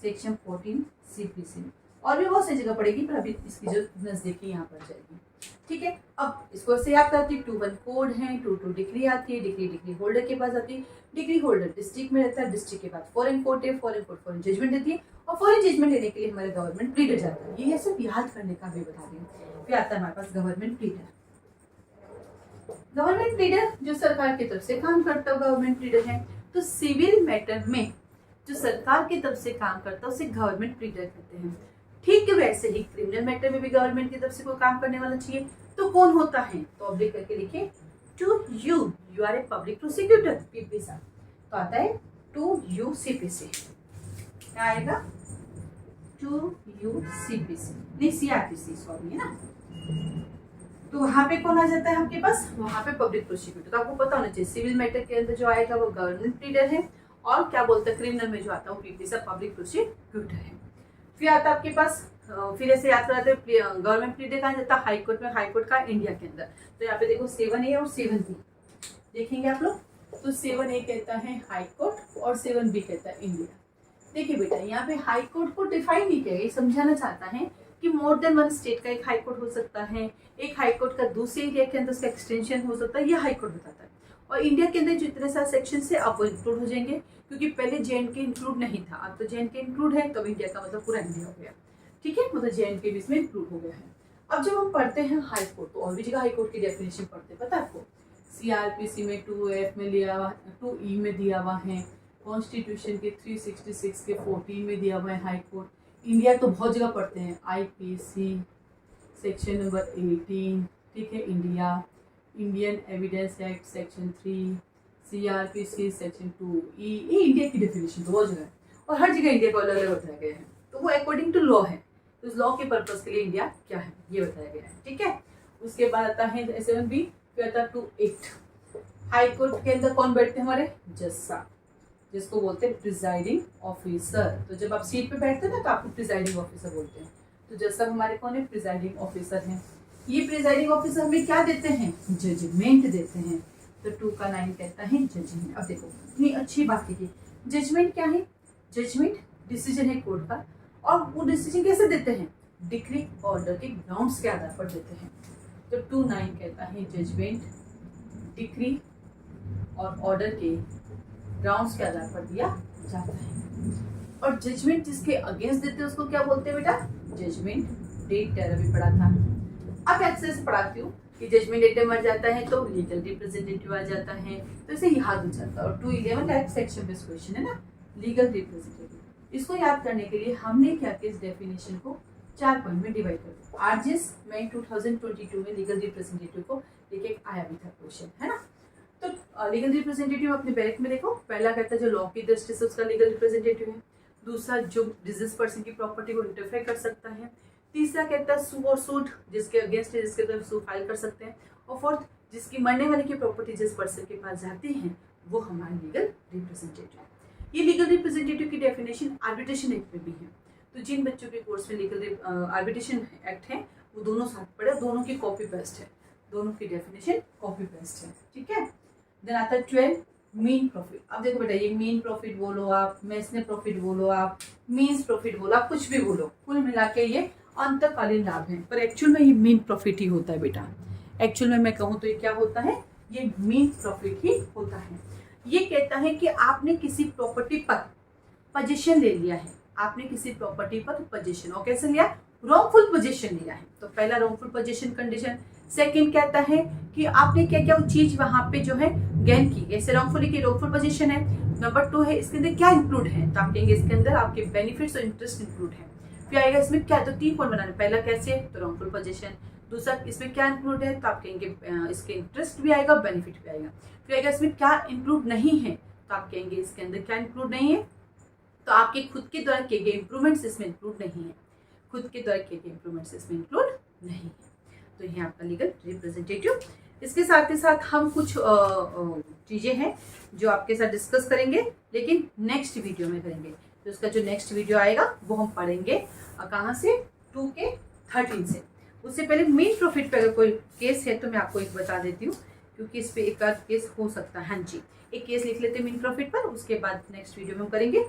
S1: सेक्शन 14 सीपीसी में। और भी बहुत सी जगह पड़ेगी पर अभी इसकी जो नजदीकी यहाँ पर जाएगी। ठीक है, अब इसको ऐसे याद करती है, 2-1 कोड है, 2-2 डिग्री आती है, डिग्री होल्डर के पास आती है, डिग्री होल्डर डिस्ट्रिक्ट में रहता है, डिस्ट्रिक्ट के बाद फॉरेन कोर्ट है, फॉरेन कोर्ट फॉरेन जजमेंट देती है और फॉरेन जजमेंट लेने के लिए हमारे गवर्नमेंट प्लीडर जाता है। ये सब याद करने का भी बता दें। फिर आता है हमारे पास गवर्नमेंट प्लीडर। गवर्नमेंट प्लीडर जो सरकार की तरफ से काम करता है गवर्नमेंट प्लीडर है। तो सिविल मैटर में जो सरकार की तरफ से काम करता है उसे गवर्नमेंट प्लीडर कहते हैं। ठीक वैसे ही क्रिमिनल मैटर में भी गवर्नमेंट की तरफ से कोई काम करने वाला चाहिए तो कौन होता है? तो ऑब्लिक करके लिखिए to you, you are a public prosecutor, PP साहब, तो आता है टू यू सीपीसी, क्या आएगा, टू यू सीपीसी, नहीं सीआरपीसी सॉरी, है ना। तो वहां पे कौन आ जाता है आपके पास, वहां पे पब्लिक प्रोसिक्यूटर। तो आपको पता होना चाहिए सिविल मैटर के अंदर जो आएगा वो गवर्नमेंट प्लीडर है, और क्या बोलते हैं क्रिमिनल में जो आता है वो पीपी साहब पब्लिक प्रोसिक्यूटर है। फिर आता है आपके पास, फिर ऐसे याद कराते हैं गवर्नमेंट प्लीडर कहाँ जाता है, हाई कोर्ट में, हाई कोर्ट का इंडिया के अंदर। तो यहाँ पे देखो 7A और 7B देखेंगे आप लोग, तो 7A कहता है हाई कोर्ट और 7B कहता है इंडिया। देखिए बेटा यहाँ पे हाई कोर्ट को डिफाइन नहीं किया, ये समझाना चाहता है कि मोर देन वन स्टेट का एक हाई कोर्ट हो सकता है, एक हाई कोर्ट का दूसरे एरिया के अंदर उसका एक्सटेंशन हो सकता है, ये हाई कोर्ट बताता है। और इंडिया के अंदर जो इतने सारे सेक्शन है अब वो इंक्लूड हो जाएंगे, क्योंकि पहले JNK इंक्लूड नहीं था, अब तो JNK इंक्लूड है, तो इंडिया का मतलब पूरा इंडिया हो गया, ठीक है, मतलब JNK भी इसमें इंक्लूड हो गया है। अब जब हम पढ़ते हैं हाई कोर्ट, तो और भी जगह हाई कोर्ट की डेफिनेशन पढ़ते हैं, पता है आपको, CRPC में 2F में लिया हुआ, 2E में दिया हुआ है, कॉन्स्टिट्यूशन के 366 के 14 में दिया हुआ है हाई कोर्ट। इंडिया तो बहुत जगह पढ़ते हैं, IPC सेक्शन नंबर 18, ठीक है, India, Indian evidence act section 3, CRPC section 2E, ये इंडिया की डेफिनेशन तो बहुत जगह है, और हर जगह इंडिया को अलग अलग बताया गया है, तो वो अकॉर्डिंग टू लॉ है, तो उस लॉ के पर्पज के लिए इंडिया क्या है ये बताया गया है, ठीक है। उसके बाद आता है 7B, फिर आता है 2 हाई कोर्ट के अंदर कौन बैठते हैं हमारे, जज साहब, जिसको बोलते हैं प्रिजाइडिंग ऑफिसर। तो जब आप सीट पे बैठते हैं ना तो आपको प्रिजाइडिंग ऑफिसर बोलते हैं, तो जज साहब हमारे कौन है, प्रिजाइडिंग ऑफिसर हैं। ये प्रिजाइडिंग ऑफिसर हमें क्या देते हैं, जजमेंट देते हैं। तो 2 का 9 कहता है जजमेंट। अब देखो इतनी अच्छी बात है, जजमेंट क्या है, जजमेंट डिसीजन है कोर्ट का, और वो डिसीजन कैसे देते हैं, डिक्री ऑर्डर के ग्राउंड्स के आधार पर देते हैं। तो 2(9) कहता है जजमेंट डिक्री और ऑर्डर के ग्राउंड्स के आधार पर दिया जाता है। और जजमेंट जिसके अगेंस्ट देते हैं उसको क्या बोलते हैं बेटा, जजमेंट डेटर, अभी पढ़ा था। अब ऐसे से पढ़ाती हूँ कि जजमेंट डेटर मर जाता है तो लीगल रिप्रेजेंटेटिव आ जाता है, तो इसे याद हो जाता है। और 211 डायरेक्ट सेक्शन बेस्ड क्वेश्चन है ना, लीगल रिप्रेजेंटेटिव। इसको याद करने के लिए हमने क्या किया, इस डेफिनेशन को 4 पॉइंट में डिवाइड कर दिया। आरजीएस में 2022 में लीगल रिप्रेजेंटेटिव को लेके आया भी था क्वेश्चन, है ना। तो लीगल रिप्रेजेंटेटिव अपने बैरक में देखो, पहला कहता है जो लॉ की दृष्टि से उसका लीगल रिप्रेजेंटेटिव है, दूसरा जो बिजनेस पर्सन की प्रॉपर्टी को इंटरफेयर कर सकता है, तीसरा कहता है सू और सूट जिसके अगेंस्ट है, जिसके तरफ सू फाइल कर सकते हैं, और फोर्थ जिसकी मरने वाले की प्रॉपर्टी जिस पर्सन के पास जाती है वो हमारा लीगल रिप्रेजेंटेटिव है। ये लीगल रिप्रेजेंटेटिव की डेफिनेशन आर्बिट्रेशन एक्ट में भी है। तो जिन बच्चों के कोर्स में लीगल आर्बिट्रेशन एक्ट है वो दोनों साथ पढ़े, दोनों की कॉपी पेस्ट है, दोनों की डेफिनेशन कॉपी पेस्ट है, ठीक है। देन आता है 12 मीन प्रॉफिट। अब देखो बेटा, ये मीन प्रॉफिट बोलो आप, मैसने प्रॉफिट बोलो आप, मीन्स प्रॉफिट बोलो आप, कुछ भी बोलो, कुल मिला के ये अंतकालीन लाभ है, पर एक्चुअल में ये मीन प्रॉफिट ही होता है बेटा। एक्चुअल में मैं कहूँ तो ये क्या होता है, ये मीन प्रॉफिट ही होता है। ये कहता है कि आपने किसी प्रॉपर्टी पर पोजीशन ले लिया है, आपने किसी प्रॉपर्टी पर पोजीशन, और कैसे लिया, रॉन्गफुल पोजीशन लिया है। तो पहला रॉन्गफुल पोजीशन कंडीशन। सेकंड कहता है कि आपने क्या क्या वो चीज वहां पे जो है गेन की, ऐसे रॉन्गफुल की रॉन्गफुल पोजीशन है। नंबर 2 है इसके अंदर क्या इंक्लूड है, तो आप कहेंगे इसके अंदर आपके बेनिफिट्स और इंटरेस्ट इंक्लूड है। फिर आएगा इसमें क्या, तो 3 पॉइंट बनाने, पहला कैसे, तो रॉन्गफुल पोजीशन, दूसरा इसमें क्या इंक्लूड है, तो आप कहेंगे इसके इंटरेस्ट भी आएगा, बेनिफिट भी आएगा। फिर आएगा इसमें क्या इंक्लूड नहीं है, तो आप कहेंगे इसके अंदर क्या इंक्लूड नहीं है, तो आपके खुद के द्वारा किए गए इंप्रूवमेंट्स इसमें इंक्लूड नहीं है, खुद के द्वारा किए गए इंप्रूवमेंट्स इसमें इंक्लूड नहीं है। तो ये आपका लीगल रिप्रेजेंटेटिव। इसके साथ ही साथ हम कुछ चीज़ें हैं जो आपके साथ डिस्कस करेंगे, लेकिन नेक्स्ट वीडियो में करेंगे। तो उसका जो नेक्स्ट वीडियो आएगा वो हम पढ़ेंगे कहाँ से, 2 के 13 से। उससे पहले मेन प्रॉफिट पे अगर कोई केस है तो मैं आपको एक बता देती हूँ, क्योंकि इस पे एक आध केस हो सकता है। हाँ जी, एक केस लिख लेते हैं मेन प्रॉफिट पर, उसके बाद नेक्स्ट वीडियो में हम करेंगे।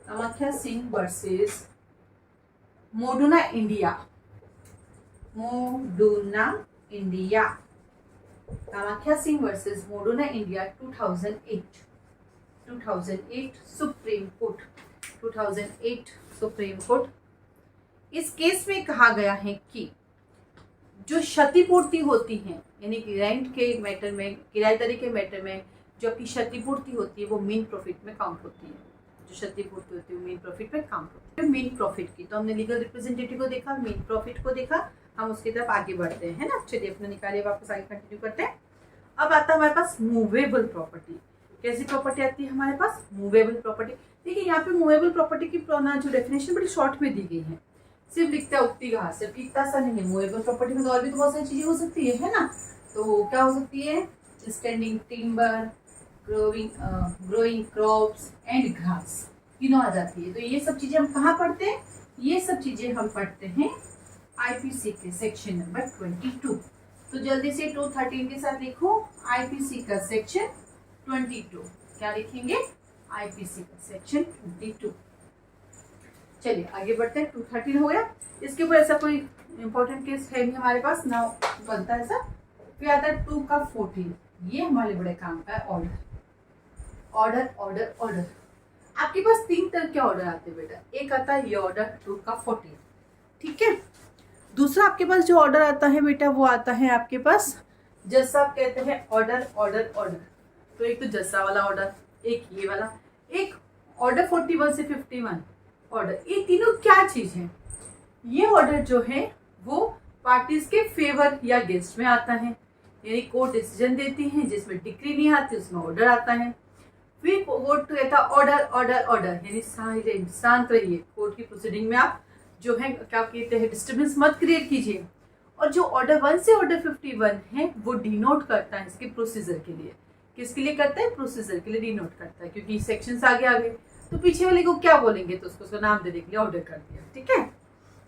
S1: कामाख्या सिंह वर्सेस मोडुना इंडिया। कामाख्या सिंह वर्सेस मोडुना इंडिया 2008 सुप्रीम कोर्ट। इस केस में कहा गया है कि जो क्षतिपूर्ति होती है, यानी कि रेंट के मैटर में, किराएदारी के मैटर में जो आपकी क्षतिपूर्ति होती है वो मेन प्रॉफिट में काउंट होती है। जो क्षतिपूर्ति होती है वो मेन प्रॉफिट पे काम करती है। मेन प्रॉफिट की तो हमने लीगल रिप्रेजेंटेटिव को देखा, मेन प्रॉफिट को देखा, हम उसकी तरफ आगे बढ़ते हैं ना। चलिए अपना निकालिए, वापस आगे कंटिन्यू करते हैं। अब आता है हमारे पास मूवेबल प्रॉपर्टी। कैसी प्रॉपर्टी आती है हमारे पास? Movable property. देखिए यहाँ पे मूवेबल प्रॉपर्टी की जो डेफिनेशन बड़ी शॉर्ट में दी गई है, सिर्फ लिखता है उक्ति घास, सिर्फ इतना सा नहीं है। मूवेबल प्रॉपर्टी में तो और भी तो बहुत सारी चीजें हो सकती है ना। तो क्या हो सकती है? Standing timber, growing crops and घास, तीनों आ जाती है। तो ये सब चीजें हम कहाँ पढ़ते हैं? ये सब चीजें हम पढ़ते हैं आईपीसी के सेक्शन नंबर 22। तो जल्दी से 213 के साथ लिखो आईपीसी का सेक्शन 22। क्या लिखेंगे? आईपीसी का सेक्शन 22। चलिए आगे बढ़ते हैं। 213 हो गया। इसके ऊपर ऐसा कोई इंपॉर्टेंट केस है नहीं हमारे पास ना, बनता है ऐसा। फिर आता है 2 का 14। ये हमारे बड़े काम का है, ऑर्डर ऑर्डर ऑर्डर ऑर्डर। आपके पास 3 तरह के ऑर्डर आते हैं बेटा। एक आता है ये ऑर्डर 2 का 14, ठीक है। दूसरा आपके पास जो ऑर्डर आता है बेटा वो आता है आपके पास जैसा आप कहते हैं ऑर्डर ऑर्डर ऑर्डर। तो एक तो जस्सा वाला ऑर्डर, एक ये वाला, एक ऑर्डर 41 से 51 ऑर्डर। ये तीनों क्या चीज है? ये ऑर्डर जो है वो पार्टीज के फेवर या अगेंस्ट में आता है, यानी कोर्ट डिसीजन देती है जिसमें डिक्री नहीं आती उसमें ऑर्डर आता है। फिर कोर्ट कहता है ऑर्डर ऑर्डर ऑर्डर, यानी साइलेंट, शांत रहिए, कोर्ट की प्रोसीडिंग में आप जो है क्या कहते हैं डिस्टर्बेंस मत क्रिएट कीजिए। और जो ऑर्डर 1 से ऑर्डर 51 है वो डिनोट करता है इसके प्रोसीजर के लिए। किसके लिए करता है? प्रोसीजर के लिए डिनोट करता है, क्योंकि सेक्शंस आगे आ गए तो पीछे वाले को क्या बोलेंगे, तो उसको नाम देने के लिए ऑर्डर कर दिया, ठीक है।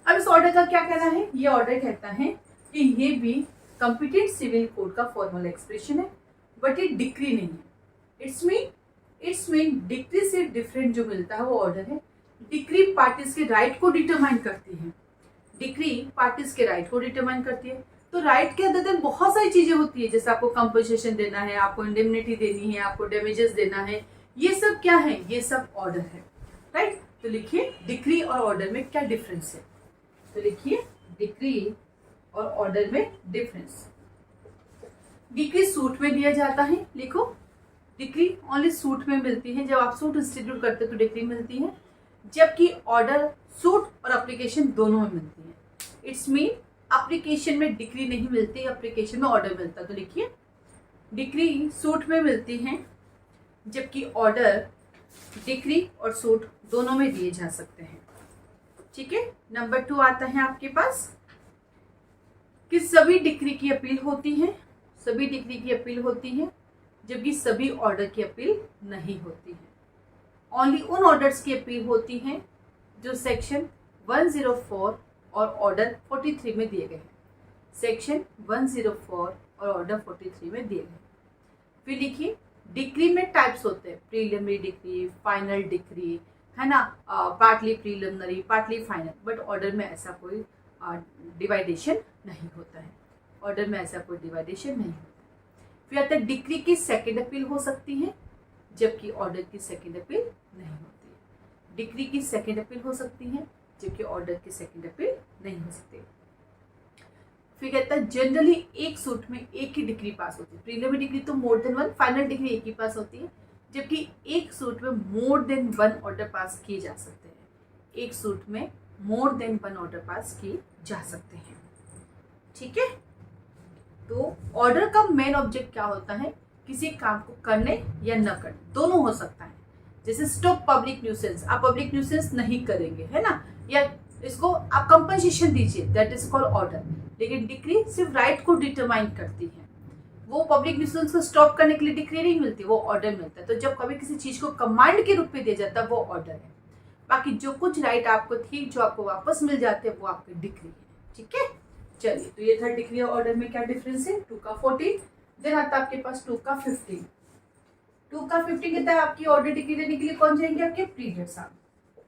S1: अब इस ऑर्डर का क्या कहना है? ये ऑर्डर कहता है कि ये भी कॉम्पिटेंट सिविल कोड का फॉर्मल एक्सप्रेशन है, बट ये डिक्री नहीं है। इट्स मीन डिक्री से डिफरेंट जो मिलता है वो ऑर्डर है। डिक्री पार्टीज के राइट को डिटरमाइन करती है, डिक्री पार्टीज के राइट को डिटरमाइन करती है। तो राइट के अंदर बहुत सारी चीजें होती है, जैसे आपको कंपनसेशन देना है, आपको इंडेमनिटी देनी है, आपको डैमेजेस देना है, ये सब क्या है? ये सब ऑर्डर है, राइट। तो लिखिए डिक्री और ऑर्डर में क्या डिफरेंस है। तो लिखिए डिक्री और ऑर्डर में डिफरेंस। डिक्री सूट में दिया जाता है, लिखो डिक्री ओनली सूट में मिलती है। जब आप सूट इंस्टीट्यूट करते तो डिक्री मिलती है, जबकि ऑर्डर सूट और एप्लीकेशन दोनों में मिलती है। इट्स मीन एप्लीकेशन में डिक्री नहीं मिलती, एप्लीकेशन में ऑर्डर मिलता है। तो लिखिए डिक्री सूट में मिलती है, जबकि ऑर्डर डिक्री और सूट दोनों में दिए जा सकते हैं, ठीक है। नंबर 2 आता है आपके पास कि सभी डिक्री की अपील होती है, सभी डिक्री की अपील होती है, जबकि सभी ऑर्डर की अपील नहीं होती है। ओनली उन ऑर्डर्स की अपील होती है जो सेक्शन 104 और ऑर्डर 43 में दिए गए हैं। सेक्शन 104 और ऑर्डर 43 में दिए गए। फिर लिखिए डिक्री में टाइप्स होते हैं, प्रीलिमिनरी डिक्री, फाइनल डिक्री, है ना, partly preliminary, partly final. But order में ऐसा कोई डिवाइडेशन नहीं होता है, ऑर्डर में ऐसा कोई डिवाइडेशन नहीं होता। फिर आता है डिक्री की सेकेंड अपील हो सकती है, जबकि ऑर्डर की सेकेंड अपील नहीं होती है। डिक्री की सेकेंड अपील हो सकती है, जबकि ऑर्डर की सेकेंड अपील नहीं हो सकती। फिर कहता है जनरली एक सूट में एक ही डिक्री पास होती है। प्रीलिमिनरी डिक्री तो मोर देन 1, फाइनल डिक्री एक ही पास होती है, जबकि एक सूट में मोर देन 1 ऑर्डर पास किए जा सकते हैं। एक सूट में मोर देन 1 ऑर्डर पास किए जा सकते हैं, ठीक है। तो ऑर्डर का मेन ऑब्जेक्ट क्या होता है? किसी काम को करने या न करने, दोनों हो सकता है। जैसे स्टॉप पब्लिक न्यूसेंस, आप पब्लिक न्यूसेंस नहीं करेंगे, है ना, या इसको आप कंपनसेशन दीजिए, दैट इज कॉल्ड ऑर्डर। लेकिन डिक्री सिर्फ राइट को डिटरमाइन करती है, वो पब्लिक न्यूसेंस को स्टॉप करने के लिए डिक्री नहीं मिलती, वो ऑर्डर मिलता है। तो जब कभी किसी चीज को कमांड के रूप में दिया जाता है वो ऑर्डर है। बाकी जो कुछ राइट आपको थी जो आपको वापस मिल जाते हैं वो आपकी डिक्री है, ठीक है। चलिए तो ये था डिक्री और ऑर्डर में क्या डिफरेंस है। 2 का 14। देन आता है आपके पास 2 का 15। 2 का 15 कहता है आपकी ऑर्डर डिक्री देने के लिए कौन जाएंगे? आपके प्लीडर साहब।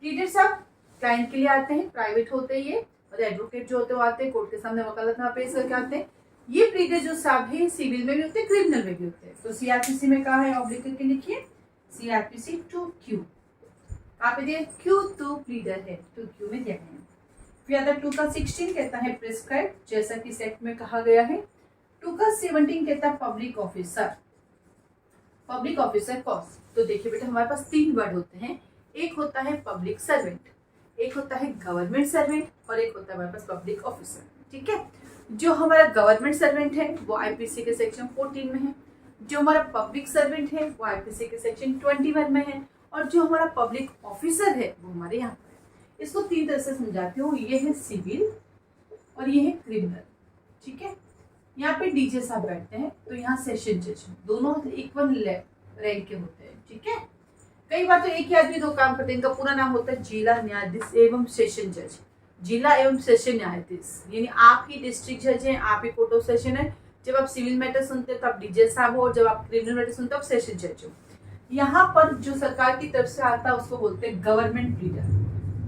S1: प्लीडर साहब क्लाइंट के लिए आते हैं, प्राइवेट होते हैं ये, और एडवोकेट जो होते हैं वो आते हैं कोर्ट के सामने वकालतनामा पेश करके आते हैं। ये प्लीडर जो साहब है सिविल में भी होते हैं, क्रिमिनल में भी होते हैं। तो सीआरपीसी में कहा है ऑब्लिक करके लिखिए सीआरपीसी 2Q, कहाँ पे दिया? Q2 प्लीडर है, 2Q में दिया है। फिर आता है 2 का 16 कहता है प्रिस्क्राइब, जैसा कि सेक्ट में कहा गया है। 2 का 17 कहता है public officer, public officer cause. तो देखिए बेटा हमारे पास 3 वर्ड होते हैं, एक होता है पब्लिक सर्वेंट, एक होता है गवर्नमेंट सर्वेंट और एक होता है हमारे पास पब्लिक ऑफिसर। ठीक है, जो हमारा गवर्नमेंट सर्वेंट है वो आईपीसी के सेक्शन 14 में है, जो हमारा पब्लिक सर्वेंट है वो आईपीसी के सेक्शन 21 में है, और जो हमारा पब्लिक ऑफिसर है वो हमारे यहाँ पर है। इसको तीन तरह से समझाती हूँ, ये है सिविल और ये है क्रिमिनल। ठीक है, यहाँ पे डीजे साहब बैठते हैं तो यहाँ सेशन जज, दोनों इक्वल रैंक के होते हैं। ठीक है, कई बार तो एक ही आदमी दो काम करते हैं, इनका पूरा नाम होता है जिला न्यायाधीश एवं सेशन जज, जिला एवं सेशन न्यायाधीश, यानी आप ही डिस्ट्रिक्ट जज हैं, आप ही कोर्ट ऑफ सेशन है। जब आप सिविल मैटर सुनते हैं तो आप डीजे साहब हो, और जब आप क्रिमिनल मैटर सुनते हो आप सेशन जज हो। यहाँ पर जो सरकार की तरफ से आता है उसको बोलते हैं गवर्नमेंट प्लीडर,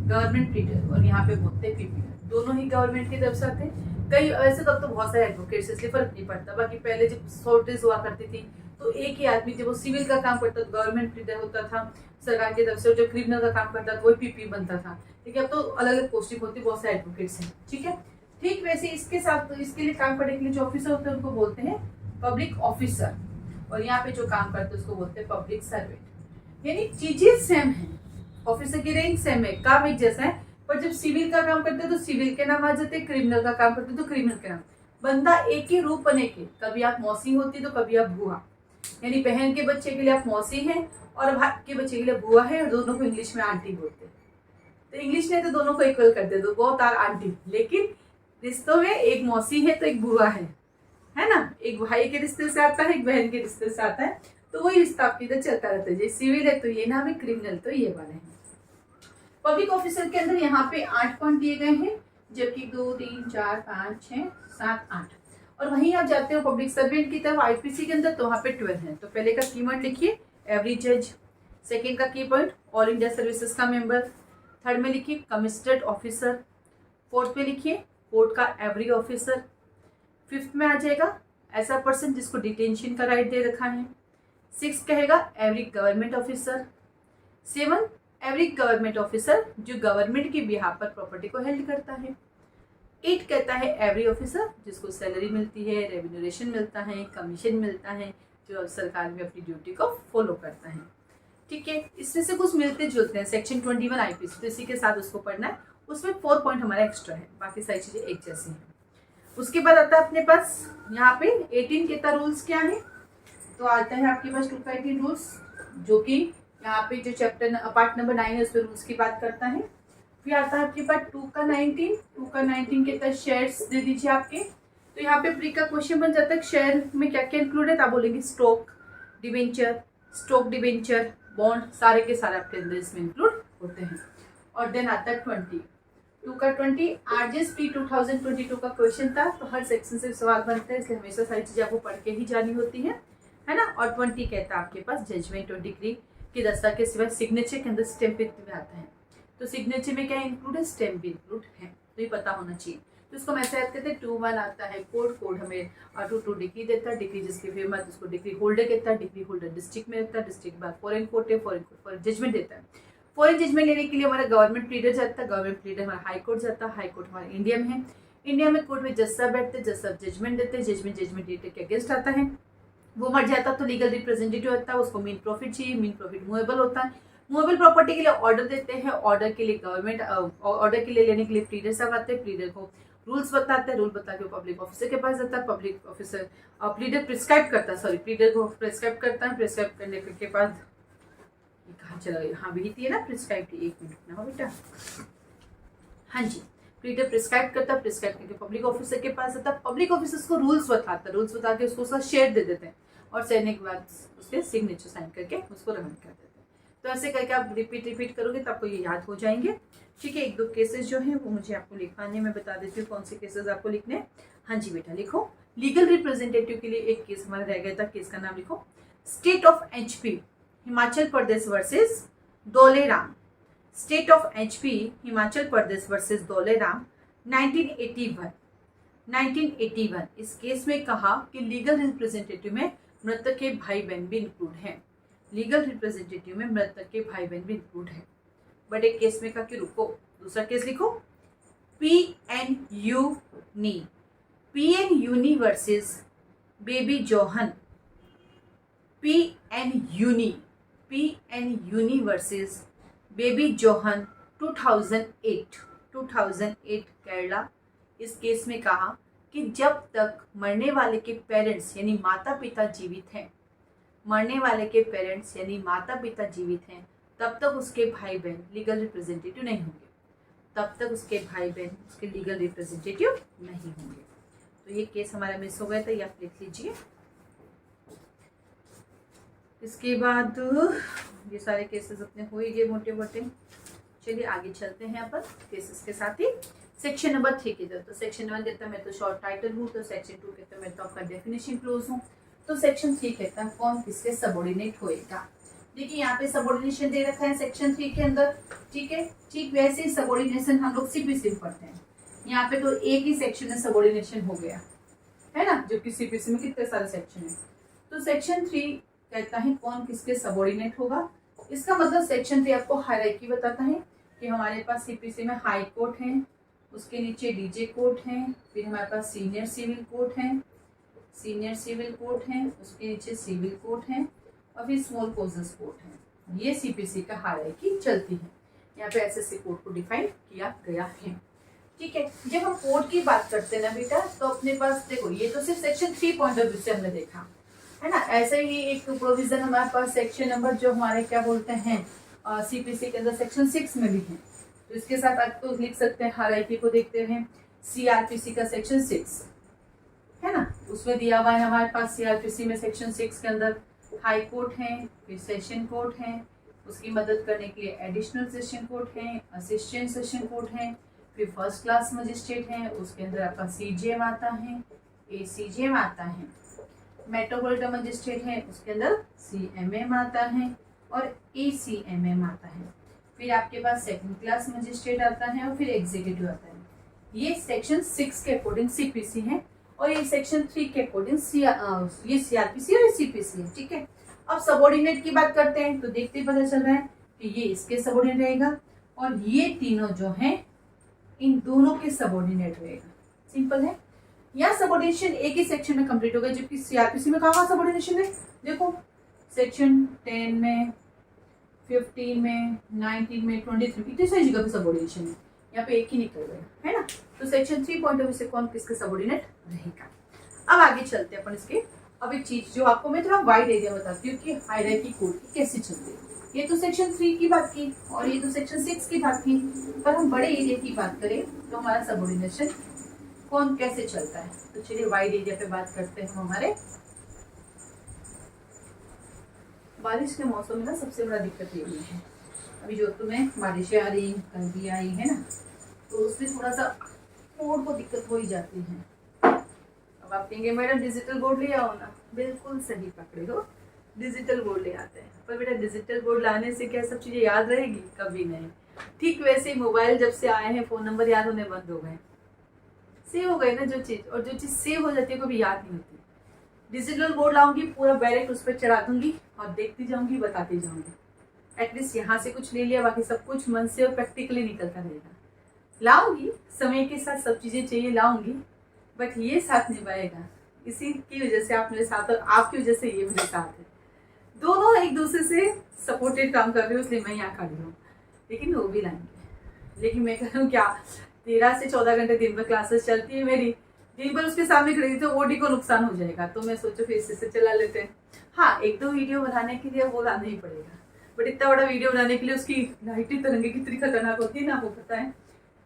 S1: गवर्नमेंट प्लीडर, और यहाँ पे बोलते हैं पीपीआर, दोनों ही गवर्नमेंट की तरफ से आते हैं। कई ऐसे तब तो बहुत सारे एडवोकेट्स, इसलिए फर्क नहीं पड़ता। बाकी पहले जब शॉर्टेज हुआ करती थी तो एक ही आदमी जब वो सिविल का काम करता था गवर्नमेंट प्लीडर होता था सरकार की तरफ से, और जो क्रिमिनल का काम करता था वही पीपी बनता था। ठीक है, अब तो अलग अलग पोस्टिंग होती है, बहुत सारे एडवोकेट्स हैं। ठीक है, ठीक वैसे इसके साथ तो इसके लिए काम करने के लिए जो ऑफिसर होते हैं उनको बोलते हैं पब्लिक ऑफिसर, और यहाँ पे जो काम करते हैं उसको बोलते हैं पब्लिक सर्वेंट। यानी चीजें सेम है, ऑफिसर की रैंक सेम है, काम एक जैसा है, पर जब सिविल का काम करते हैं तो सिविल के नाम आ जाते हैं, क्रिमिनल का काम करते हैं तो क्रिमिनल के नाम। बंदा एक ही रूप बने के, कभी आप मौसी होती तो कभी आप बुआ, यानी बहन के बच्चे के लिए आप मौसी हैं और भाई के बच्चे के लिए बुआ है, और दोनों को इंग्लिश में आंटी बोलते हैं। तो इंग्लिश ने तो दोनों को इक्वल कर दे दो, बहुत आर आंटी, लेकिन रिश्तों में एक मौसी है तो एक बुआ है ना, एक भाई के रिश्ते से आता है, एक बहन के रिश्ते से आता है, तो वही रिश्ता आपकी इधर चलता रहता है। जैसे सिविल है तो ये नाम है, क्रिमिनल तो ये वाले हैं। पब्लिक ऑफिसर के अंदर यहाँ पे 8 पॉइंट दिए गए हैं, जबकि 2 3 4 5 6 7 8, और वहीं आप जाते हो पब्लिक सर्वेंट की तरफ आईपीसी के अंदर तो वहाँ पे 12 है। तो पहले का की पॉइंट लिखिए एवरी जज, सेकेंड का की पॉइंट ऑल इंडिया सर्विसेज का मेंबर, थर्ड में लिखिए कमिश्नरेट ऑफिसर, फोर्थ में लिखिए कोर्ट का एवरी ऑफिसर, फिफ्थ में आ जाएगा ऐसा पर्सन जिसको डिटेंशन का राइट दे रखा है, सिक्स कहेगा every government officer, seven every government officer जो गवर्नमेंट के बिहाफ पर प्रॉपर्टी को हेल्ड करता है, 8 कहता है एवरी ऑफिसर जिसको सैलरी मिलती है, रेम्यूनरेशन मिलता है, कमीशन मिलता है, जो सरकार में अपनी ड्यूटी को फॉलो करता है। ठीक है, इसमें से कुछ मिलते जुलते हैं, सेक्शन 21 आईपीसी तो इसी के साथ उसको पढ़ना है, उसमें 4 पॉइंट हमारा एक्स्ट्रा है, बाकी सारी चीजें एक जैसी हैं। उसके बाद आता है अपने पास यहाँ पे 18 कहता रूल्स क्या है, तो आता है आपके पास 2 का 18 रूल्स, जो कि यहाँ पे जो चैप्टर पार्ट नंबर 9 है उसमें रूल्स की बात करता है। फिर आता है आपके पास 2 का 19 कहता है शेयर्स दे दीजिए आपके, तो यहाँ पे प्री का क्वेश्चन बन जाता है शेयर में क्या क्या इंक्लूड है, तो आप बोलेंगे स्टॉक डिवेंचर बॉन्ड, सारे के सारे आपके अंदर इसमें इंक्लूड होते हैं। और देन आता है 2 का 20 RGSP 2022 का क्वेश्चन था, तो हर सेक्शन से सवाल बनते हैं, इसलिए हमेशा सारी चीजें आपको पढ़ के ही जानी होती है ना। और 20 कहता है आपके पास जजमेंट और डिग्री की दस्ता के सिवाय सिग्नेचर के अंदर स्टैम्प में आता है, तो सिग्नेचर में क्या इंक्लूड है, स्टैम्प भी इंक्लूड है, तो ये पता होना चाहिए। तो इसको हम ऐसे याद करते हैं 2-1 आता है कोड हमें 2 डिग्री देता है, डिग्री जिसके फेवर में उसको डिग्री होल्डर कहता है, डिग्री होल्डर डिस्ट्रिक्ट में रहता है, डिस्ट्रिक्ट बाद फॉरेन कोर्ट है, फॉरेन कोर्ट फॉरेन जजमेंट देता है, फॉरेन जजमेंट लेने के लिए हमारा गवर्नमेंट प्लीडर जाता है, गवर्नमेंट प्लीडर हमारा हाई कोर्ट जाता है, हाई कोर्ट हमारा इंडिया में है, इंडिया में कोर्ट में जज साहब बैठते हैं, जज साहब जजमेंट देते हैं, जजमेंट डेटे के अगेंस्ट आता है, वो मर जाता तो लीगल रिप्रेजेंटेटिव होता है, उसको मीन प्रॉफिट चाहिए, मीन प्रॉफिट मूवेबल होता है, मूवेबल प्रॉपर्टी के लिए ऑर्डर देते हैं, ऑर्डर के लिए गवर्नमेंट ऑर्डर के लिए लेने के लिए प्लीडर साहब आते हैं, प्लीडर को रूल्स बताते हैं, रूल बता के पब्लिक ऑफिसर के पास जाता है, पब्लिक ऑफिसर प्लीडर प्रिस्क्राइब करता है, सॉरी प्लीडर को प्रिस्क्राइब करता है, प्रिस्क्राइब करने के बाद कहाँ चला गया, हाँ भी थी है ना प्रिस्क्राइब की, 1 मिनट ना बेटा, हाँ जी, प्लीडर प्रिस्क्राइब करता है, प्रिस्क्राइब करके पब्लिक ऑफिसर के पास आता है, पब्लिक ऑफिसर को रूल्स बताता है, रूल्स बता के उसको उसका शेयर दे देते हैं, और शेयरने के बाद उसके सिग्नेचर साइन करके उसको रन कर देते हैं। तो ऐसे करके आप रिपीट करोगे तो आपको ये याद हो जाएंगे। ठीक है, 1-2 केसेस जो है वो मुझे आपको लिखवाने में बता देती हूँ, कौन से केसेस आपको लिखने हैं। हाँ जी बेटा लिखो, लीगल रिप्रेजेंटेटिव के लिए एक केस हमारा रह गया था, केस का नाम लिखो, state of HP Himachal Pradesh versus Doleram, state of HP Himachal Pradesh versus Doleram 1981। इस केस में कहा कि लीगल रिप्रेजेंटेटिव में मृतक के भाई बहन भी इंक्लूड हैं, लीगल रिप्रेजेंटेटिव में मृतक के भाई बहन भी इंक्लूड है। बट एक केस में कहा कि रुको, दूसरा केस लिखो, PN versus baby Johan, PN versus baby Johan 2008 Kerala. इस केस में कहा कि जब तक मरने वाले के पेरेंट्स यानी माता पिता जीवित हैं, मरने वाले के पेरेंट्स यानी माता पिता जीवित हैं, तब तक उसके भाई बहन लीगल रिप्रेजेंटेटिव नहीं होंगे, तब तक उसके भाई बहन उसके लीगल रिप्रेजेंटेटिव नहीं होंगे। तो ये केस हमारा मिस हो गया था, ये आप लिख लीजिए। इसके बाद ये सारे केसेस अपने हो ही गए मोटे मोटे। चलिए आगे चलते हैं अपन केसेस के साथ ही। सेक्शन नंबर 3 की तरफ। तो सेक्शन 1 कहता है मैं तो शॉर्ट टाइटल हूँ, तो सेक्शन 2 कहता है मैं तो आपका डेफिनेशन क्लोज हूँ, तो सेक्शन 3 कहता है कौन किसके सबऑर्डिनेट होएगा। देखिए यहाँ पे सबऑर्डिनेशन दे रखा है सेक्शन 3 के अंदर, ठीक है। ठीक वैसे ही सबऑर्डिनेशन हम लोग सीपीसी में पढ़ते हैं। यहाँ पे तो एक ही सेक्शन में सबऑर्डिनेशन हो गया है ना, जबकि सीपीसी में कितने सारे सेक्शन है। तो सेक्शन 3 कहता है कौन किसके सबऑर्डिनेट होगा। इसका मतलब सेक्शन 3 आपको हायरार्की बताता है कि हमारे पास सीपीसी में हाई कोर्ट है, उसके नीचे डीजे कोर्ट है, फिर हमारे पास सीनियर सिविल कोर्ट है, उसके नीचे सिविल कोर्ट है, और फिर स्मॉल कोजेस कोर्ट है। ये सीपीसी का हायरार्की चलती है। यहाँ पे एसएससी कोर्ट को डिफाइन किया गया है, ठीक है। जब हम कोर्ट की बात करते हैं ना बेटा, तो अपने पास देखो ये तो सिर्फ सेक्शन 3 पॉइंट ऑफ व्यू से हमने देखा है ना। ऐसे ही एक प्रोविजन हमारे पास सेक्शन नंबर जो हमारे क्या बोलते हैं सीपीसी के अंदर सेक्शन 6 में भी है। तो इसके साथ आप तो लिख सकते हैं हायरार्की को देखते हैं। सीआरपीसी का सेक्शन 6 है ना, उसमें दिया हुआ है हमारे पास सीआरपीसी में सेक्शन 6 के अंदर हाई कोर्ट है, फिर सेशन कोर्ट है, उसकी मदद करने के लिए एडिशनल सेशन कोर्ट है, असिस्टेंट सेशन कोर्ट है, फिर फर्स्ट क्लास मजिस्ट्रेट है, उसके अंदर आपका सीजेएम आता है, एसीजेएम आता है, मेट्रोपॉलिटन मजिस्ट्रेट है, उसके अंदर सीएमएम आता है और एसीएमएम आता है। फिर आपके पास सेकंड क्लास मजिस्ट्रेट आता है और फिर एग्जीक्यूटिव आता है। ये सेक्शन 6 के अकॉर्डिंग सीपीसी है और ये सेक्शन 3 के अकॉर्डिंग ये सीआरपीसी और सीपीसी है, ठीक है। अब सबऑर्डिनेट की बात करते हैं तो देखते ही पता चल रहा है कि ये इसके सबऑर्डिनेट रहेगा और ये तीनों जो हैं इन दोनों के सबऑर्डिनेट रहेगा। सिंपल है। यहाँ सबऑर्डिनेशन एक ही सेक्शन में कंप्लीट हो गया, जबकि सीआरपीसी में कहाँ सबऑर्डिनेशन है। देखो सेक्शन 10 में, 15 में, 19 में, 23 में, इतनी सारी जगह पे सबऑर्डिनेशन है। यहाँ पे एक ही निकल गया है ना। तो सेक्शन 3 पॉइंट ऑफ व्यू से कौन किसके सबऑर्डिनेट रहेगा। अब आगे चलते हैं अपन इसके। अब एक चीज जो आपको मैं थोड़ा वाइड एरिया बताती हूँ कि हायरार्की कोड की कैसे चलती है। ये तो सेक्शन 3 की बात की और ये तो सेक्शन 6 की बात की, पर हम बड़े एरिया की बात करें तो हमारा सबऑर्डिनेशन कौन कैसे चलता है। तो चलिए वाइड एरिया पे बात करते हैं। हमारे बारिश के मौसम में ना सबसे बड़ा दिक्कत यही है, अभी जोधपुर में बारिशें आ रही, कल भी आई है ना, तो उसमें थोड़ा सा कोड को दिक्कत हो ही जाती है। अब आप कहेंगे मैडम डिजिटल बोर्ड ले आओ ना, बिल्कुल सही पकड़े हो, डिजिटल बोर्ड ले आते हैं। पर बेटा डिजिटल बोर्ड लाने से क्या सब चीज़ें याद रहेगी, कभी नहीं। ठीक वैसे मोबाइल जब से आए हैं फोन नंबर याद होने बंद हो गए, सेव हो गए ना जो चीज़, और जो चीज़ सेव हो जाती है कभी याद नहीं होती। डिजिटल बोर्ड लाऊंगी, पूरा डायरेक्ट उस पर चढ़ा दूंगी और देखती जाऊंगी, बताती जाऊंगी। एटलीस्ट यहाँ से कुछ ले लिया, बाकी सब कुछ मन से और प्रैक्टिकली निकलता रहेगा। लाऊंगी, समय के साथ सब चीज़ें चाहिए लाऊंगी, बट ये साथ निभाएगा। इसी की वजह से आप मेरे साथ और आपकी वजह से ये मेरे साथ है। दोनों एक दूसरे से सपोर्टेड काम कर रहे हो, इसलिए मैं यहाँ खड़ी हूँ। लेकिन वो भी लाएंगे, लेकिन मैं करूँ क्या, 13 से 14 घंटे दिन भर क्लासेस चलती है मेरी, दिन भर उसके सामने खड़ी थी तो ओडी को नुकसान हो जाएगा। तो मैं सोचो फिर से चला लेते हैं। हाँ, 1-2 वीडियो बनाने के लिए वो लाना ही पड़ेगा, बट इतना बड़ा वीडियो बनाने के लिए उसकी लाइटें तरंगे कितनी खतरनाक होती है ना, वो पता है।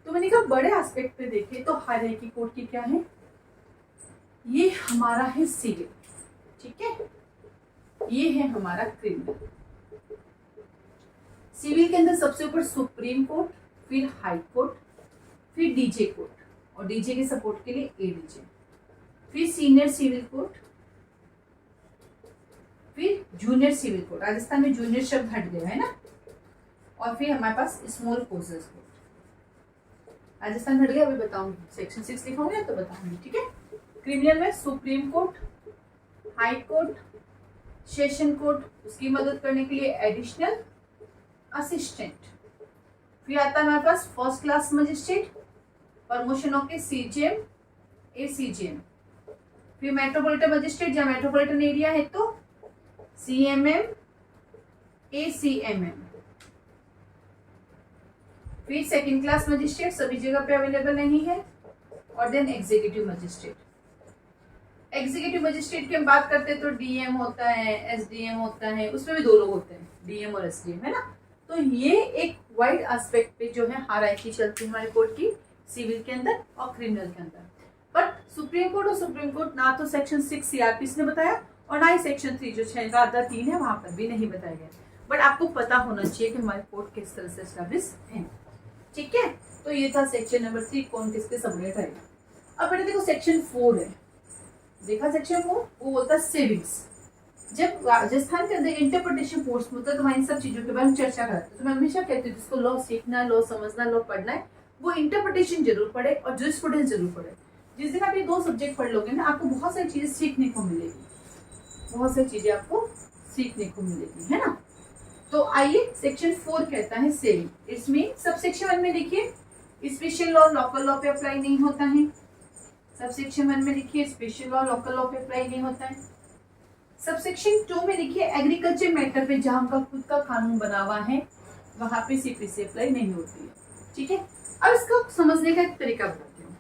S1: तो मैंने कहा बड़े एस्पेक्ट पे देखे तो हायरार्की कोड की क्या है, ये हमारा है सिविल, ठीक है, ये है हमारा क्रिमिनल। सिविल के अंदर सबसे ऊपर सुप्रीम कोर्ट, फिर हाई कोर्ट, फिर डीजे कोर्ट, और डीजे के सपोर्ट के लिए एडीजे, फिर सीनियर सिविल कोर्ट, फिर जूनियर सिविल कोर्ट। राजस्थान में जूनियर शब्द हट गया है ना, और फिर हमारे पास स्मॉल कोजेस कोर्ट। राजस्थान हट गया, अभी बताऊंगी, सेक्शन 6 लिखोगे तो बताऊंगी, ठीक है। क्रिमिनल में supreme court, high court, session court, उसकी मदद करने के लिए एडिशनल, असिस्टेंट, फिर आता है हमारे पास फर्स्ट क्लास मजिस्ट्रेट, प्रमोशन होके सीजेएम, एसीजेएम, फिर मेट्रोपॉलिटन मजिस्ट्रेट, जहाँ मेट्रोपॉलिटन एरिया है तो सीएमएम, एसीएमएम, फिर सेकंड क्लास मजिस्ट्रेट सभी जगह पे अवेलेबल नहीं है, और then executive magistrate. Executive magistrate की हम बात करते हैं तो डीएम होता है, एसडीएम होता है, उसमें भी 2 लोग होते हैं, डीएम और एसडीएम, है ना। तो ये एक वाइड एस्पेक्ट पे जो है हायरार्की चलती है हमारे कोर्ट की, सिविल के अंदर और क्रिमिनल के अंदर। बट सुप्रीम कोर्ट ना तो सेक्शन 6 सीआरपीसी ने बताया और ना ही सेक्शन 3 जो 6 का आधा 3 है वहां पर भी नहीं बताया गया। बट आपको पता होना चाहिए कि हमारे कोर्ट किस तरह से एस्टैब्लिश है, ठीक है। तो ये था सेक्शन नंबर 3, कौन किसके सबलेट है। अब बेटा देखो सेक्शन 4 है, देखा सेक्शन 4, वो बोलता है सेविंग्स। जब राजस्थान के अंदर इंटरप्रिटेशन कोर्स में होता है तो मैं इन सब चीजों के बारे में चर्चा करती हूँ। तो मैं हमेशा कहती हूँ जिसको लॉ सीखना, लॉ समझना, लॉ पढ़ना है, वो इंटरप्रिटेशन जरूर पढ़े और जूरिस्प्रूडेंस जरूर पढ़े। जिस दिन आप ये 2 सब्जेक्ट पढ़ लोगे ना, आपको बहुत सारी चीजें सीखने को मिलेगी, बहुत सारी चीजें आपको सीखने को मिलेगी, है ना। तो आइए सेक्शन 4 कहता है saving. It's mean sub section 1 में देखिए स्पेशल लॉ लोकल लॉ पे अप्लाई नहीं होता है। सब सेक्शन 1 में देखिए स्पेशल लॉ लोकल लॉ पे अप्लाई नहीं होता है। सब सेक्शन 2 में देखिए एग्रीकल्चर मैटर पे जहां का खुद का कानून बना हुआ है वहां पे सीपीसी अप्लाई नहीं होती है, ठीक है। अब इसको समझने का एक तरीका बताती हूँ।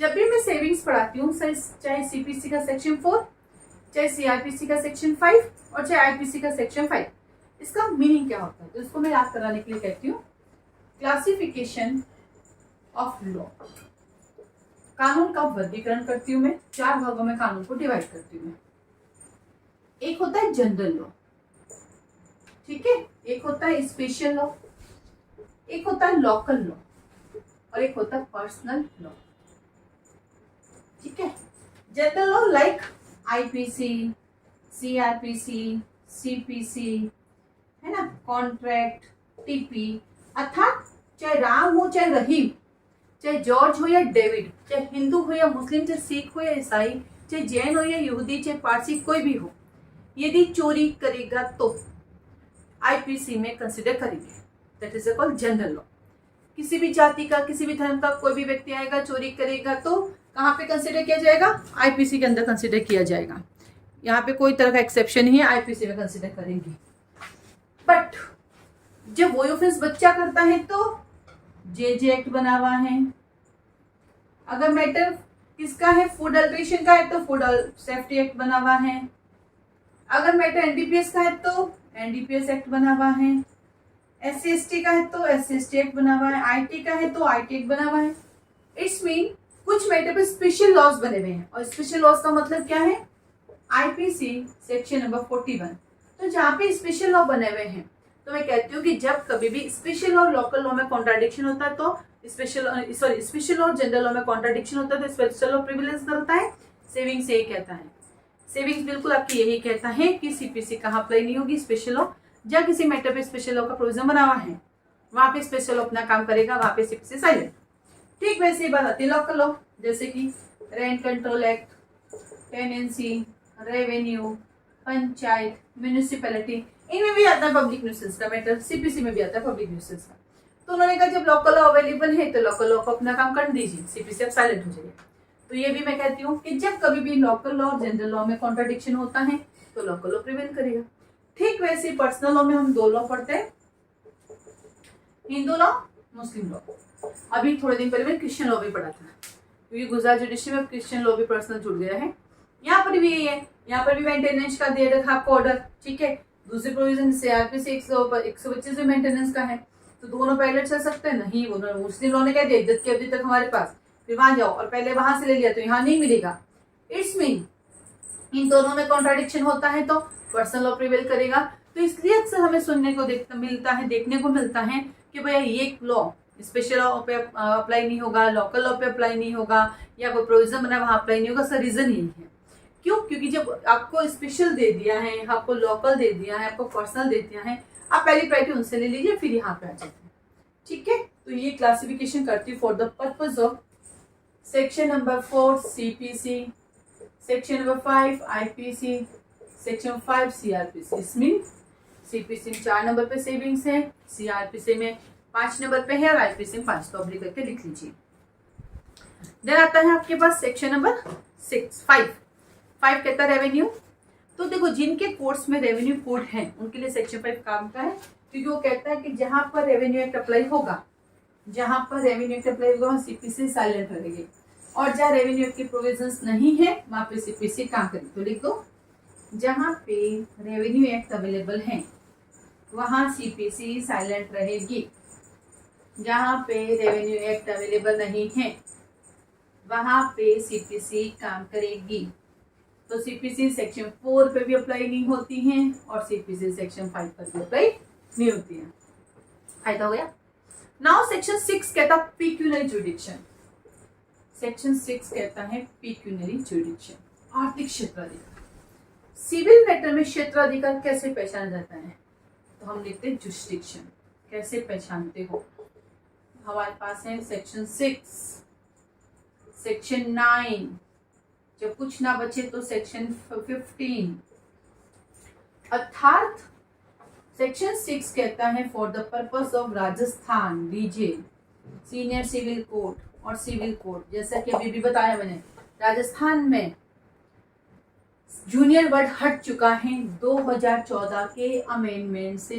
S1: जब भी मैं सेविंग्स पढ़ाती हूँ, चाहे सीपीसी का सेक्शन 4, चाहे सीआरपीसी का सेक्शन 5 और चाहे आईपीसी का सेक्शन 5, इसका मीनिंग क्या होता है, तो इसको मैं याद कराने के लिए कहती हूँ क्लासिफिकेशन ऑफ लॉ। कानून का वर्गीकरण करती हूँ मैं, 4 भागों में कानून को डिवाइड करती हूँ मैं। एक होता है जनरल लॉ, ठीक है, एक होता है स्पेशल लॉ, एक होता है लोकल लॉ और एक होता है पर्सनल लॉ, ठीक है। General law like IPC, CrPC, CPC, है ना, कॉन्ट्रैक्ट, टीपी, अर्थात चाहे राम हो चाहे रहीम, चाहे जॉर्ज हो या डेविड, चाहे हिंदू हो या मुस्लिम, चाहे सिख हो या ईसाई, चाहे जैन हो या यहूदी, चाहे पारसी, कोई भी हो, यदि चोरी करेगा तो आईपीसी में कंसिडर करेंगे, that is called general law. किसी भी जाति का, किसी भी धर्म का कोई भी व्यक्ति आएगा चोरी करेगा तो कहाँ पे कंसिडर किया जाएगा, आईपीसी के अंदर कंसिडर किया जाएगा। यहाँ पे कोई तरह का एक्सेप्शन नहीं है, आईपीसी में कंसिडर करेंगे। बट जब वो ऑफेंस बच्चा करता है तो जेजे एक्ट बना हुआ है। अगर मैटर किसका है, फूड अडल्ट्रेशन का है तो फूड सेफ्टी एक्ट बना हुआ है। अगर मैटर एनडीपीएस का है तो एनडीपीएस एक्ट बना हुआ है। एससी एसटी का है तो एससी एसटी एक्ट बना हुआ है। आईटी का है तो आईटी एक्ट बना हुआ है। इट्स मीन कुछ मैटर पे स्पेशल लॉज बने हुए हैं, और स्पेशल लॉज का मतलब क्या है, आईपीसी सेक्शन नंबर 41। तो जहाँ पे स्पेशल लॉ बने हुए हैं तो मैं कहती हूँ कि जब कभी भी स्पेशल और लोकल लॉ में कॉन्ट्राडिक्शन होता है तो स्पेशल और जनरल लॉ में कॉन्ट्राडिक्शन होता है तो स्पेशल लॉ प्रिविलेज करता है। सेविंग्स यही कहता है, सेविंग्स बिल्कुल आपकी यही कहता है कि सीपीसी कहाँ अप्लाई नहीं होगी, स्पेशल लॉ जहाँ किसी मैटर पे स्पेशल लॉ का प्रोविजन बना हुआ है वहां पे स्पेशल लॉ अपना काम करेगा, वहां पे सीपीसी साइलेंट। ठीक वैसे ही बात आती है लोकल लॉ, जैसे कि rent control act, tenancy, revenue, panchayat, municipality, इनमें भी आता है पब्लिक न्यूसेंस का मैटर, सीपीसी में भी आता है पब्लिक न्यूसेंस का। तो उन्होंने कहा जब लोकल लॉ अवेलेबल है तो लोकल लॉ को अपना काम कर दीजिए, सीपीसी अब साइलेंट हो जाइए। तो ये भी मैं कहती हूँ कि जब कभी भी लोकल लॉ और जनरल लॉ में कॉन्ट्राडिक्शन होता है तो लोकल लॉ प्रिवेल करेगा। ठीक वैसे पर्सनल लॉ में हम 2 लॉ पढ़ते हैं, हिंदू लॉ, मुस्लिम लॉ। अभी थोड़े दिन पहले मैंने क्रिश्चियन लॉ भी पढ़ा था, क्योंकि गुजरात जुडिशरी में क्रिश्चियन लॉ भी पर्सनल जुड़ गया है। यहाँ पर भी यही है, यहाँ पर भी मेंटेनेंस का दे रखा आपको ऑर्डर, ठीक है। दूसरे प्रोविजन से आरपीसी 125 में मेंटेनेंस का है, तो दोनों पैरेलल चल सकते हैं नहीं। वो मुस्लिम लॉ ने कह दिया इज्जत की अवधि तक हमारे पास, फिर वहां जाओ और पहले वहां से ले लिया तो यहाँ नहीं मिलेगा। इट्स मीन इन दोनों में कॉन्ट्राडिक्शन होता है तो पर्सनल लॉ प्रिवेल करेगा। तो इसलिए अक्सर हमें सुनने को देखने को मिलता है कि भैया ये लॉ स्पेशल लॉ पे अप्लाई नहीं होगा, लोकल लॉ पे अप्लाई नहीं होगा, या कोई प्रोविजन बना वहां अप्लाई नहीं होगा। सर रीजन यही है, क्यों? क्योंकि जब आपको स्पेशल दे दिया है, आपको लोकल दे दिया है, आपको पर्सनल दे दिया है, आप पहली प्रायोरिटी उनसे ले लीजिए, फिर यहाँ पे आ जाते हैं, ठीक है। तो ये क्लासिफिकेशन करती है for the purpose of section number 4 CPC, section number 5 IPC, section 5 CrPC. इसमें सीपीसी में 4 नंबर पे सेविंग्स है, सीआरपीसी में 5 नंबर पे है और आईपीसी में 5, तो ऑब्लिक करके लिख लीजिए। देन आता है आपके पास सेक्शन नंबर 5 कहता है रेवेन्यू। तो देखो जिनके कोर्स में रेवेन्यू कोड है उनके लिए सेक्शन 5 काम का है, क्योंकि वो कहता है कि जहां पर रेवेन्यू एक्ट अप्लाई होगा जहां पर रेवेन्यू एक्ट अप्लाई होगा वहाँ सीपीसी साइलेंट रहेगी, और जहाँ रेवेन्यू एक्ट की प्रोविजंस नहीं है वहां पे सीपीसी काम करेगी। तो लिख दो, जहां पे रेवेन्यू एक्ट अवेलेबल है वहां सीपीसी साइलेंट रहेगी, जहां पे रेवेन्यू एक्ट अवेलेबल नहीं है वहां पे सीपीसी काम करेगी। तो सीपीसी सेक्शन 4 पे भी अप्लाई नहीं होती हैं और सीपीसी सेक्शन 5 पर भी अप्लाई नहीं होती है। फायदा हो गया। नाउ सेक्शन 6 कहता है पिक्यूनरी जुडिक्शन। सेक्शन 6 कहता है पिक्यूनरी जुडिक्शन, आर्थिक क्षेत्राधिकार। सिविल मैटर में क्षेत्राधिकार कैसे पहचाना जाता है? तो हम लिखते हैं जुडिक्शन। कैसे पहचानते हो? हमारे पास है सेक्शन 6, सेक्शन 9, जब कुछ ना बचे तो सेक्शन 15। अर्थात सेक्शन 6 कहता है for the purpose of Rajasthan DJ senior civil court और सिविल कोर्ट, जैसा कि अभी भी बताया मैंने, राजस्थान में जूनियर वर्ड हट चुका है 2014 के अमेंडमेंट से,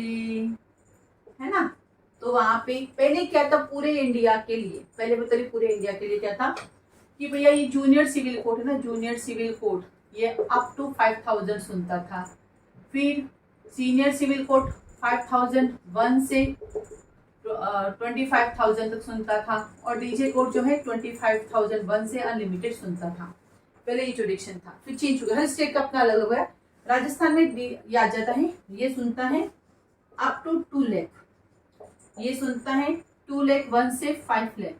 S1: है ना। तो वहां पे पहले क्या था, पूरे इंडिया के लिए, पहले बताइए पूरे इंडिया के लिए क्या था कि भैया ये जूनियर सिविल कोर्ट है ना, जूनियर सिविल कोर्ट ये अप टू 5000 सुनता था। फिर सीनियर सिविल कोर्ट 5001 से 25,000 तक सुनता था, और डीजे कोर्ट जो है 25,001 से अनलिमिटेड सुनता था। पहले ये जुडिक्शन था, फिर चेंज हो गया, हर स्टेट का अपना अलग अलग है। राजस्थान में ये आ जाता है, ये सुनता है अप टू 2 लाख, ये सुनता है 2 लाख 1 से 5 लाख,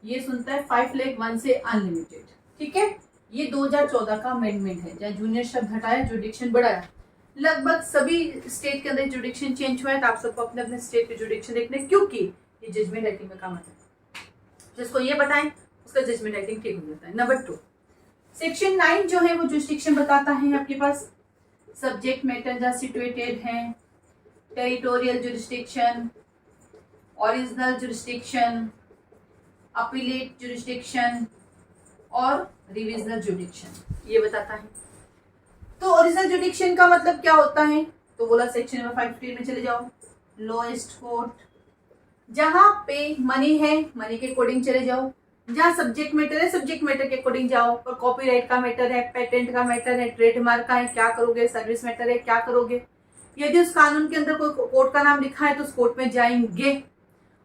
S1: ये सुनता है 5 लाख 1 से अनलिमिटेड। ठीक है, ये 2014 का अमेंडमेंट है, जहाँ जूनियर शब्द हटाया, जुडिक्शन बढ़ाया। लगभग सभी स्टेट के अंदर जुडिक्शन चेंज हुआ है, तो आप सबको अपने अपने स्टेट के जुडिक्शन देखने, क्योंकि ये जजमेंट राइटिंग में काम आता है। जिसको ये बताएं उसका जजमेंट राइटिंग ठीक हो जाता है। नंबर 2, सेक्शन 9 जो है वो जुडिक्शन बताता है आपके पास सब्जेक्ट मैटर जहाँ सिचुएटेड है, टेरिटोरियल जुडिक्शन, ओरिजिनल जुडिक्शन, अपीलेट जुडिक्शन और रिविजनल जुडिक्शन, ये बताता है। तो ओरिजिनल जुडिक्शन का मतलब क्या होता है? तो बोला सेक्शन नंबर 515 में चले जाओ, लोएस्ट कोर्ट, जहां पे मनी है मनी के अकॉर्डिंग चले जाओ, जहां सब्जेक्ट मैटर है सब्जेक्ट मैटर के अकॉर्डिंग जाओ, और कॉपीराइट का मैटर है, पेटेंट का मैटर है, ट्रेडमार्क का है, क्या करोगे, सर्विस मैटर है, क्या करोगे। यदि उस कानून के अंदर कोई कोर्ट का नाम लिखा है तो उस कोर्ट में जाएंगे,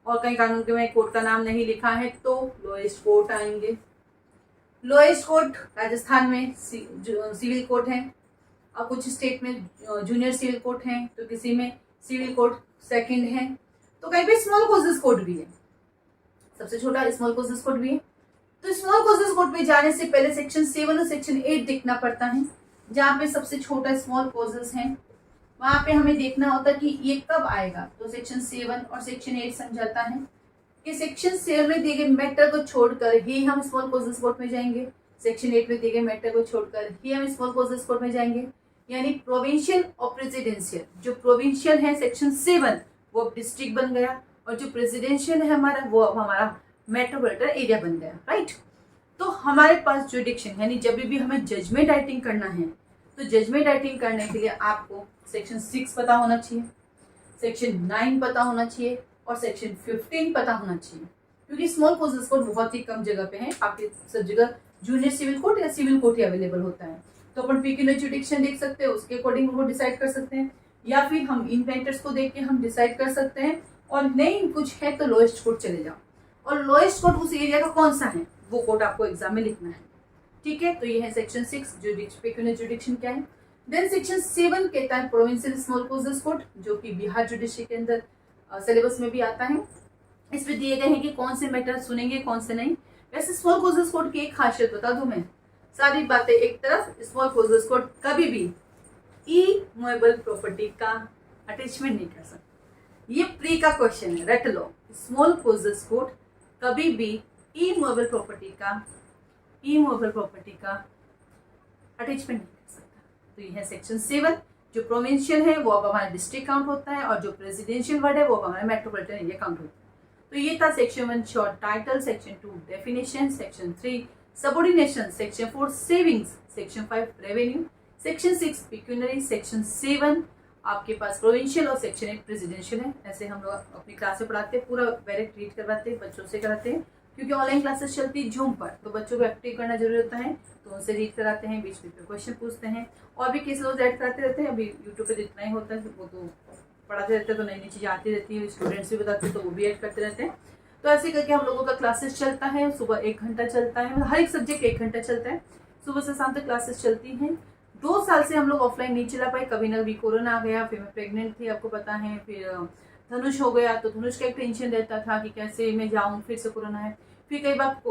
S1: और कई कानून के में कोर्ट का नाम नहीं लिखा है तो लोएस्ट कोर्ट आएंगे। लोएस्ट कोर्ट राजस्थान में सिविल कोर्ट है, और कुछ स्टेट में जूनियर सिविल कोर्ट है, तो किसी में सिविल कोर्ट सेकंड है, तो कहीं पे स्मॉल कोजेस कोर्ट भी है, सबसे छोटा स्मॉल कोजेस कोर्ट भी है। तो स्मॉल कोजेस कोर्ट में जाने से पहले सेक्शन 7 और सेक्शन 8 देखना पड़ता है, जहाँ पे सबसे छोटा स्मॉल कोजेस है वहां पे हमें देखना होता है कि ये कब आएगा। तो सेक्शन 7 और सेक्शन 8 समझाता है कि सेक्शन 7 में दिए गए मैटर को छोड़कर ही हम स्मॉल कोजेस कोर्ट में जाएंगे, सेक्शन 8 में दिए गए मैटर को छोड़कर ही हम स्मॉल कोजेस कोर्ट में जाएंगे। यानी प्रोविंशियल और प्रेसिडेंशियल, जो प्रोविंशियल है सेक्शन 7 वो अब डिस्ट्रिक्ट बन गया, और जो प्रेसिडेंशियल है हमारा वो अब हमारा मेट्रोपॉलिटन एरिया बन गया, राइट। तो हमारे पास जुडिक्शन यानी जब भी हमें जजमेंट राइटिंग करना है, तो जजमेंट राइटिंग करने के लिए आपको सेक्शन 6 पता होना चाहिए, सेक्शन 9 पता होना चाहिए, और सेक्शन 15 पता होना चाहिए, क्योंकि स्मॉल कोजेस कोर्ट बहुत ही कम जगह पे है, आपके सब जगह जूनियर सिविल कोर्ट या सिविल कोर्ट ही अवेलेबल होता है। तो अपन पिक्यूनरी जुडिक्शन देख सकते हैं, उसके अकॉर्डिंग वो डिसाइड कर सकते हैं, या फिर हम इन मैटर्स को देख के हम डिसाइड कर सकते हैं, और नहीं कुछ है तो लोएस्ट कोर्ट चले जाओ, और लोएस्ट कोर्ट उस एरिया का कौन सा है वो कोर्ट आपको एग्जाम में लिखना है। ठीक है, तो ये है सेक्शन 6 पिक्यूनरी जुडिक्शन क्या है। देन सेक्शन 7 कहता है प्रोविंशियल स्मॉल कोजेस कोर्ट, जो कि बिहार जुडिशरी के अंदर सिलेबस में भी आता है। इसमें दिए गए हैं कि कौन से मैटर सुनेंगे कौन से नहीं। वैसे स्मॉल कोजेस कोर्ट की एक खासियत बता दूं मैं, सारी बातें एक तरफ, स्मॉल कोजेस कोर्ट कभी भी इमूवेबल प्रॉपर्टी का अटैचमेंट नहीं कर सकता। ये प्री का क्वेश्चन है, रट लो। स्मॉल कोजेस कोर्ट कभी भी इमूवेबल प्रॉपर्टी का अटैचमेंट नहीं कर सकता। तो ये है सेक्शन 7। जो प्रोविंशियल है वो अब हमारा डिस्ट्रिक्ट काउंट होता है, और जो प्रेसिडेंशियल वर्ड है वो अब हमारा मेट्रोपॉलिटन एरिया काउंट होता है। तो ये था section 1 short title, section 2 definition, section 3 subordination, section 4 savings, section 5 revenue, section 6 pecuniary, section 7 आपके पास प्रोविंशियल और सेक्शन 8 प्रेसिडेंशियल है। ऐसे हम लोग अपनी क्लास में पढ़ाते हैं, पूरा डायरेक्ट रीड करवाते हैं, बच्चों से कराते हैं, क्योंकि ऑनलाइन क्लासेस चलती है जूम पर, तो बच्चों को एक्टिव करना जरूरी होता है, तो उनसे रीड कराते हैं, बीच बीच में क्वेश्चन पूछते हैं, और भी केस रोज ऐड कराते रहते हैं। अभी यूट्यूब पे जितना ही होता है वो तो पढ़ाते रहते हैं, तो नई नई चीज़ें आती रहती है, स्टूडेंट्स भी बताते हैं तो वो भी ऐड करते रहते हैं। तो ऐसे करके हम लोगों का क्लासेस चलता है, सुबह 1 घंटा चलता है, हर एक सब्जेक्ट 1 घंटा चलता है, सुबह से शाम तक क्लासेस चलती हैं। 2 साल से हम लोग ऑफलाइन नहीं चला पाए, कभी ना कभी कोरोना आ गया, फिर मैं प्रेग्नेंट थी आपको पता है, फिर धनुष हो गया, तो धनुष का एक टेंशन रहता था कि कैसे मैं जाऊँ, फिर से कोरोना है, फिर कई बार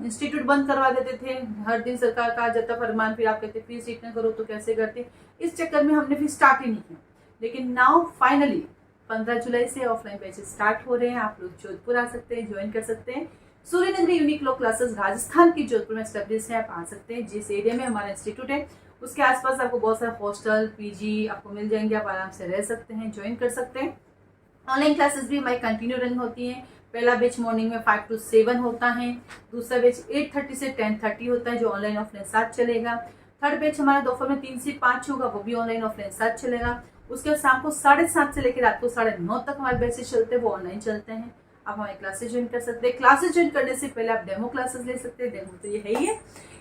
S1: इंस्टीट्यूट बंद करवा देते थे, हर दिन सरकार का आ जाता फरमान, फिर आप कहते फीस इतना करो तो कैसे करते, इस चक्कर में हमने फिर स्टार्ट ही नहीं किया। लेकिन नाउ फाइनली 15 जुलाई से ऑफलाइन बैचेस स्टार्ट हो रहे हैं, आप लोग जोधपुर आ सकते हैं, ज्वाइन कर सकते हैं। सूर्य नगरी यूनिक लॉ क्लासेस राजस्थान की जोधपुर में स्टेब्लिश है, आप आ सकते हैं। जिस एरिया में हमारा इंस्टीट्यूट है उसके आसपास आपको बहुत सारा हॉस्टल पीजी आपको मिल जाएंगे, आप आराम से रह सकते हैं, ज्वाइन कर सकते हैं। ऑनलाइन क्लासेस भी हमारी कंटिन्यू रन होती हैं। पहला बैच मॉर्निंग में 5 to 7 होता है, दूसरा बैच 8:30 से 10:30 होता है, जो ऑनलाइन ऑफलाइन साथ चलेगा। थर्ड बैच हमारा दोपहर में 3 से 5 होगा, वो भी ऑनलाइन ऑफलाइन साथ चलेगा। उसके बाद शाम को 7:30 से लेकर रात को 9:30 तक हमारे बैचेस चलते हैं, वो ऑनलाइन चलते हैं। आप हमारे क्लासेस ज्वाइन कर सकते हैं। क्लासेस ज्वाइन करने से पहले आप डेमो क्लासेस ले सकते हैं, डेमो तो ये है ही है,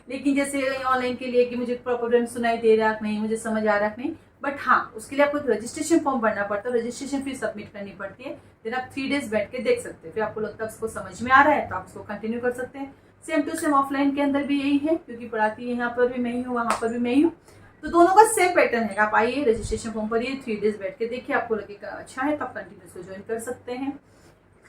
S1: लेकिन जैसे ऑनलाइन के लिए कि मुझे प्रॉब्लम सुनाई दे रहा नहीं, मुझे समझ आ रहा नहीं, बट हाँ उसके लिए आपको एक रजिस्ट्रेशन फॉर्म भरना पड़ता है, रजिस्ट्रेशन फीस सबमिट करनी पड़ती है, फिर आप 3 days बैठ के देख सकते हैं, फिर आपको लगता है उसको समझ में आ रहा है तो आप उसको कंटिन्यू कर सकते हैं। सेम टू सेम ऑफलाइन के अंदर भी यही है, क्योंकि पढ़ाती है यहाँ पर भी मैं ही हूँ, वहाँ पर भी मैं ही हूँ, तो दोनों का सेम पैटर्न है। आप आइए, रजिस्ट्रेशन फॉर्म भरिए, 3 days बैठ के देखिए, आपको लगेगा अच्छा है तो आप कंटिन्यूसली ज्वाइन कर सकते हैं।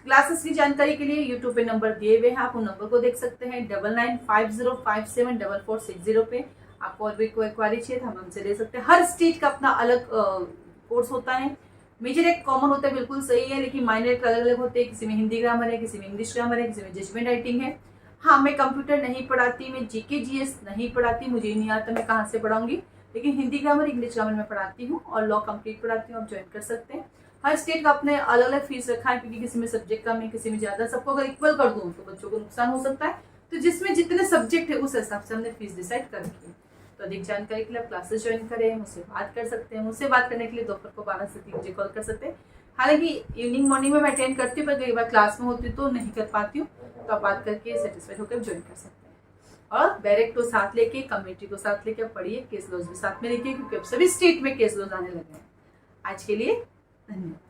S1: क्लासेस की जानकारी के लिए यूट्यूब पे नंबर दिए हुए हैं, आप उन नंबर को देख सकते हैं, 9950574460 पे। आपको और भी कोई क्वारी चाहिए तो हम हमसे ले सकते हैं। हर स्टेट का अपना अलग कोर्स होता है, मेजर एक कॉमन होता है, बिल्कुल सही है, लेकिन माइनर एक अलग अलग होते हैं, किसी में हिंदी ग्रामर है, किसी में इंग्लिश ग्रामर है, किसी में जजमेंट राइटिंग है। हाँ मैं कंप्यूटर नहीं पढ़ाती, मैं जीके जीएस नहीं पढ़ाती, मुझे नहीं आता, मैं कहाँ से पढ़ाऊंगी, लेकिन हिंदी ग्रामर इंग्लिश ग्रामर में पढ़ाती हूँ और लॉ कंप्लीट पढ़ाती हूँ, आप ज्वाइन कर सकते हैं। हर स्टेट का अपने अलग अलग फीस रखा है, क्योंकि किसी में सब्जेक्ट कम है, किसी में ज्यादा, सबको अगर इक्वल कर दूं तो बच्चों को नुकसान हो सकता है, तो जिसमें जितने सब्जेक्ट है उस हिसाब से हमने फीस डिसाइड कर रखी है। तो अधिक जानकारी के लिए आप क्लासेस ज्वाइन करें, मुझसे बात कर सकते हैं। मुझसे बात करने के लिए दोपहर को 12 से 3 बजे कॉल कर सकते हैं। हालांकि इवनिंग मॉर्निंग में मैं अटेंड करती हूँ, पर कई बार क्लास में होती तो नहीं कर पाती हूँ, तो आप बात करके सेटिस्फाइड होकर ज्वाइन कर सकते हैं। और डायरेक्ट को साथ लेके, कम्युनिटी को साथ लेके पढ़िए, केस लॉज भी साथ में लिखिए, क्योंकि अब सभी स्टेट में केस लॉज आने लगे हैं। आज के लिए धन्यवाद।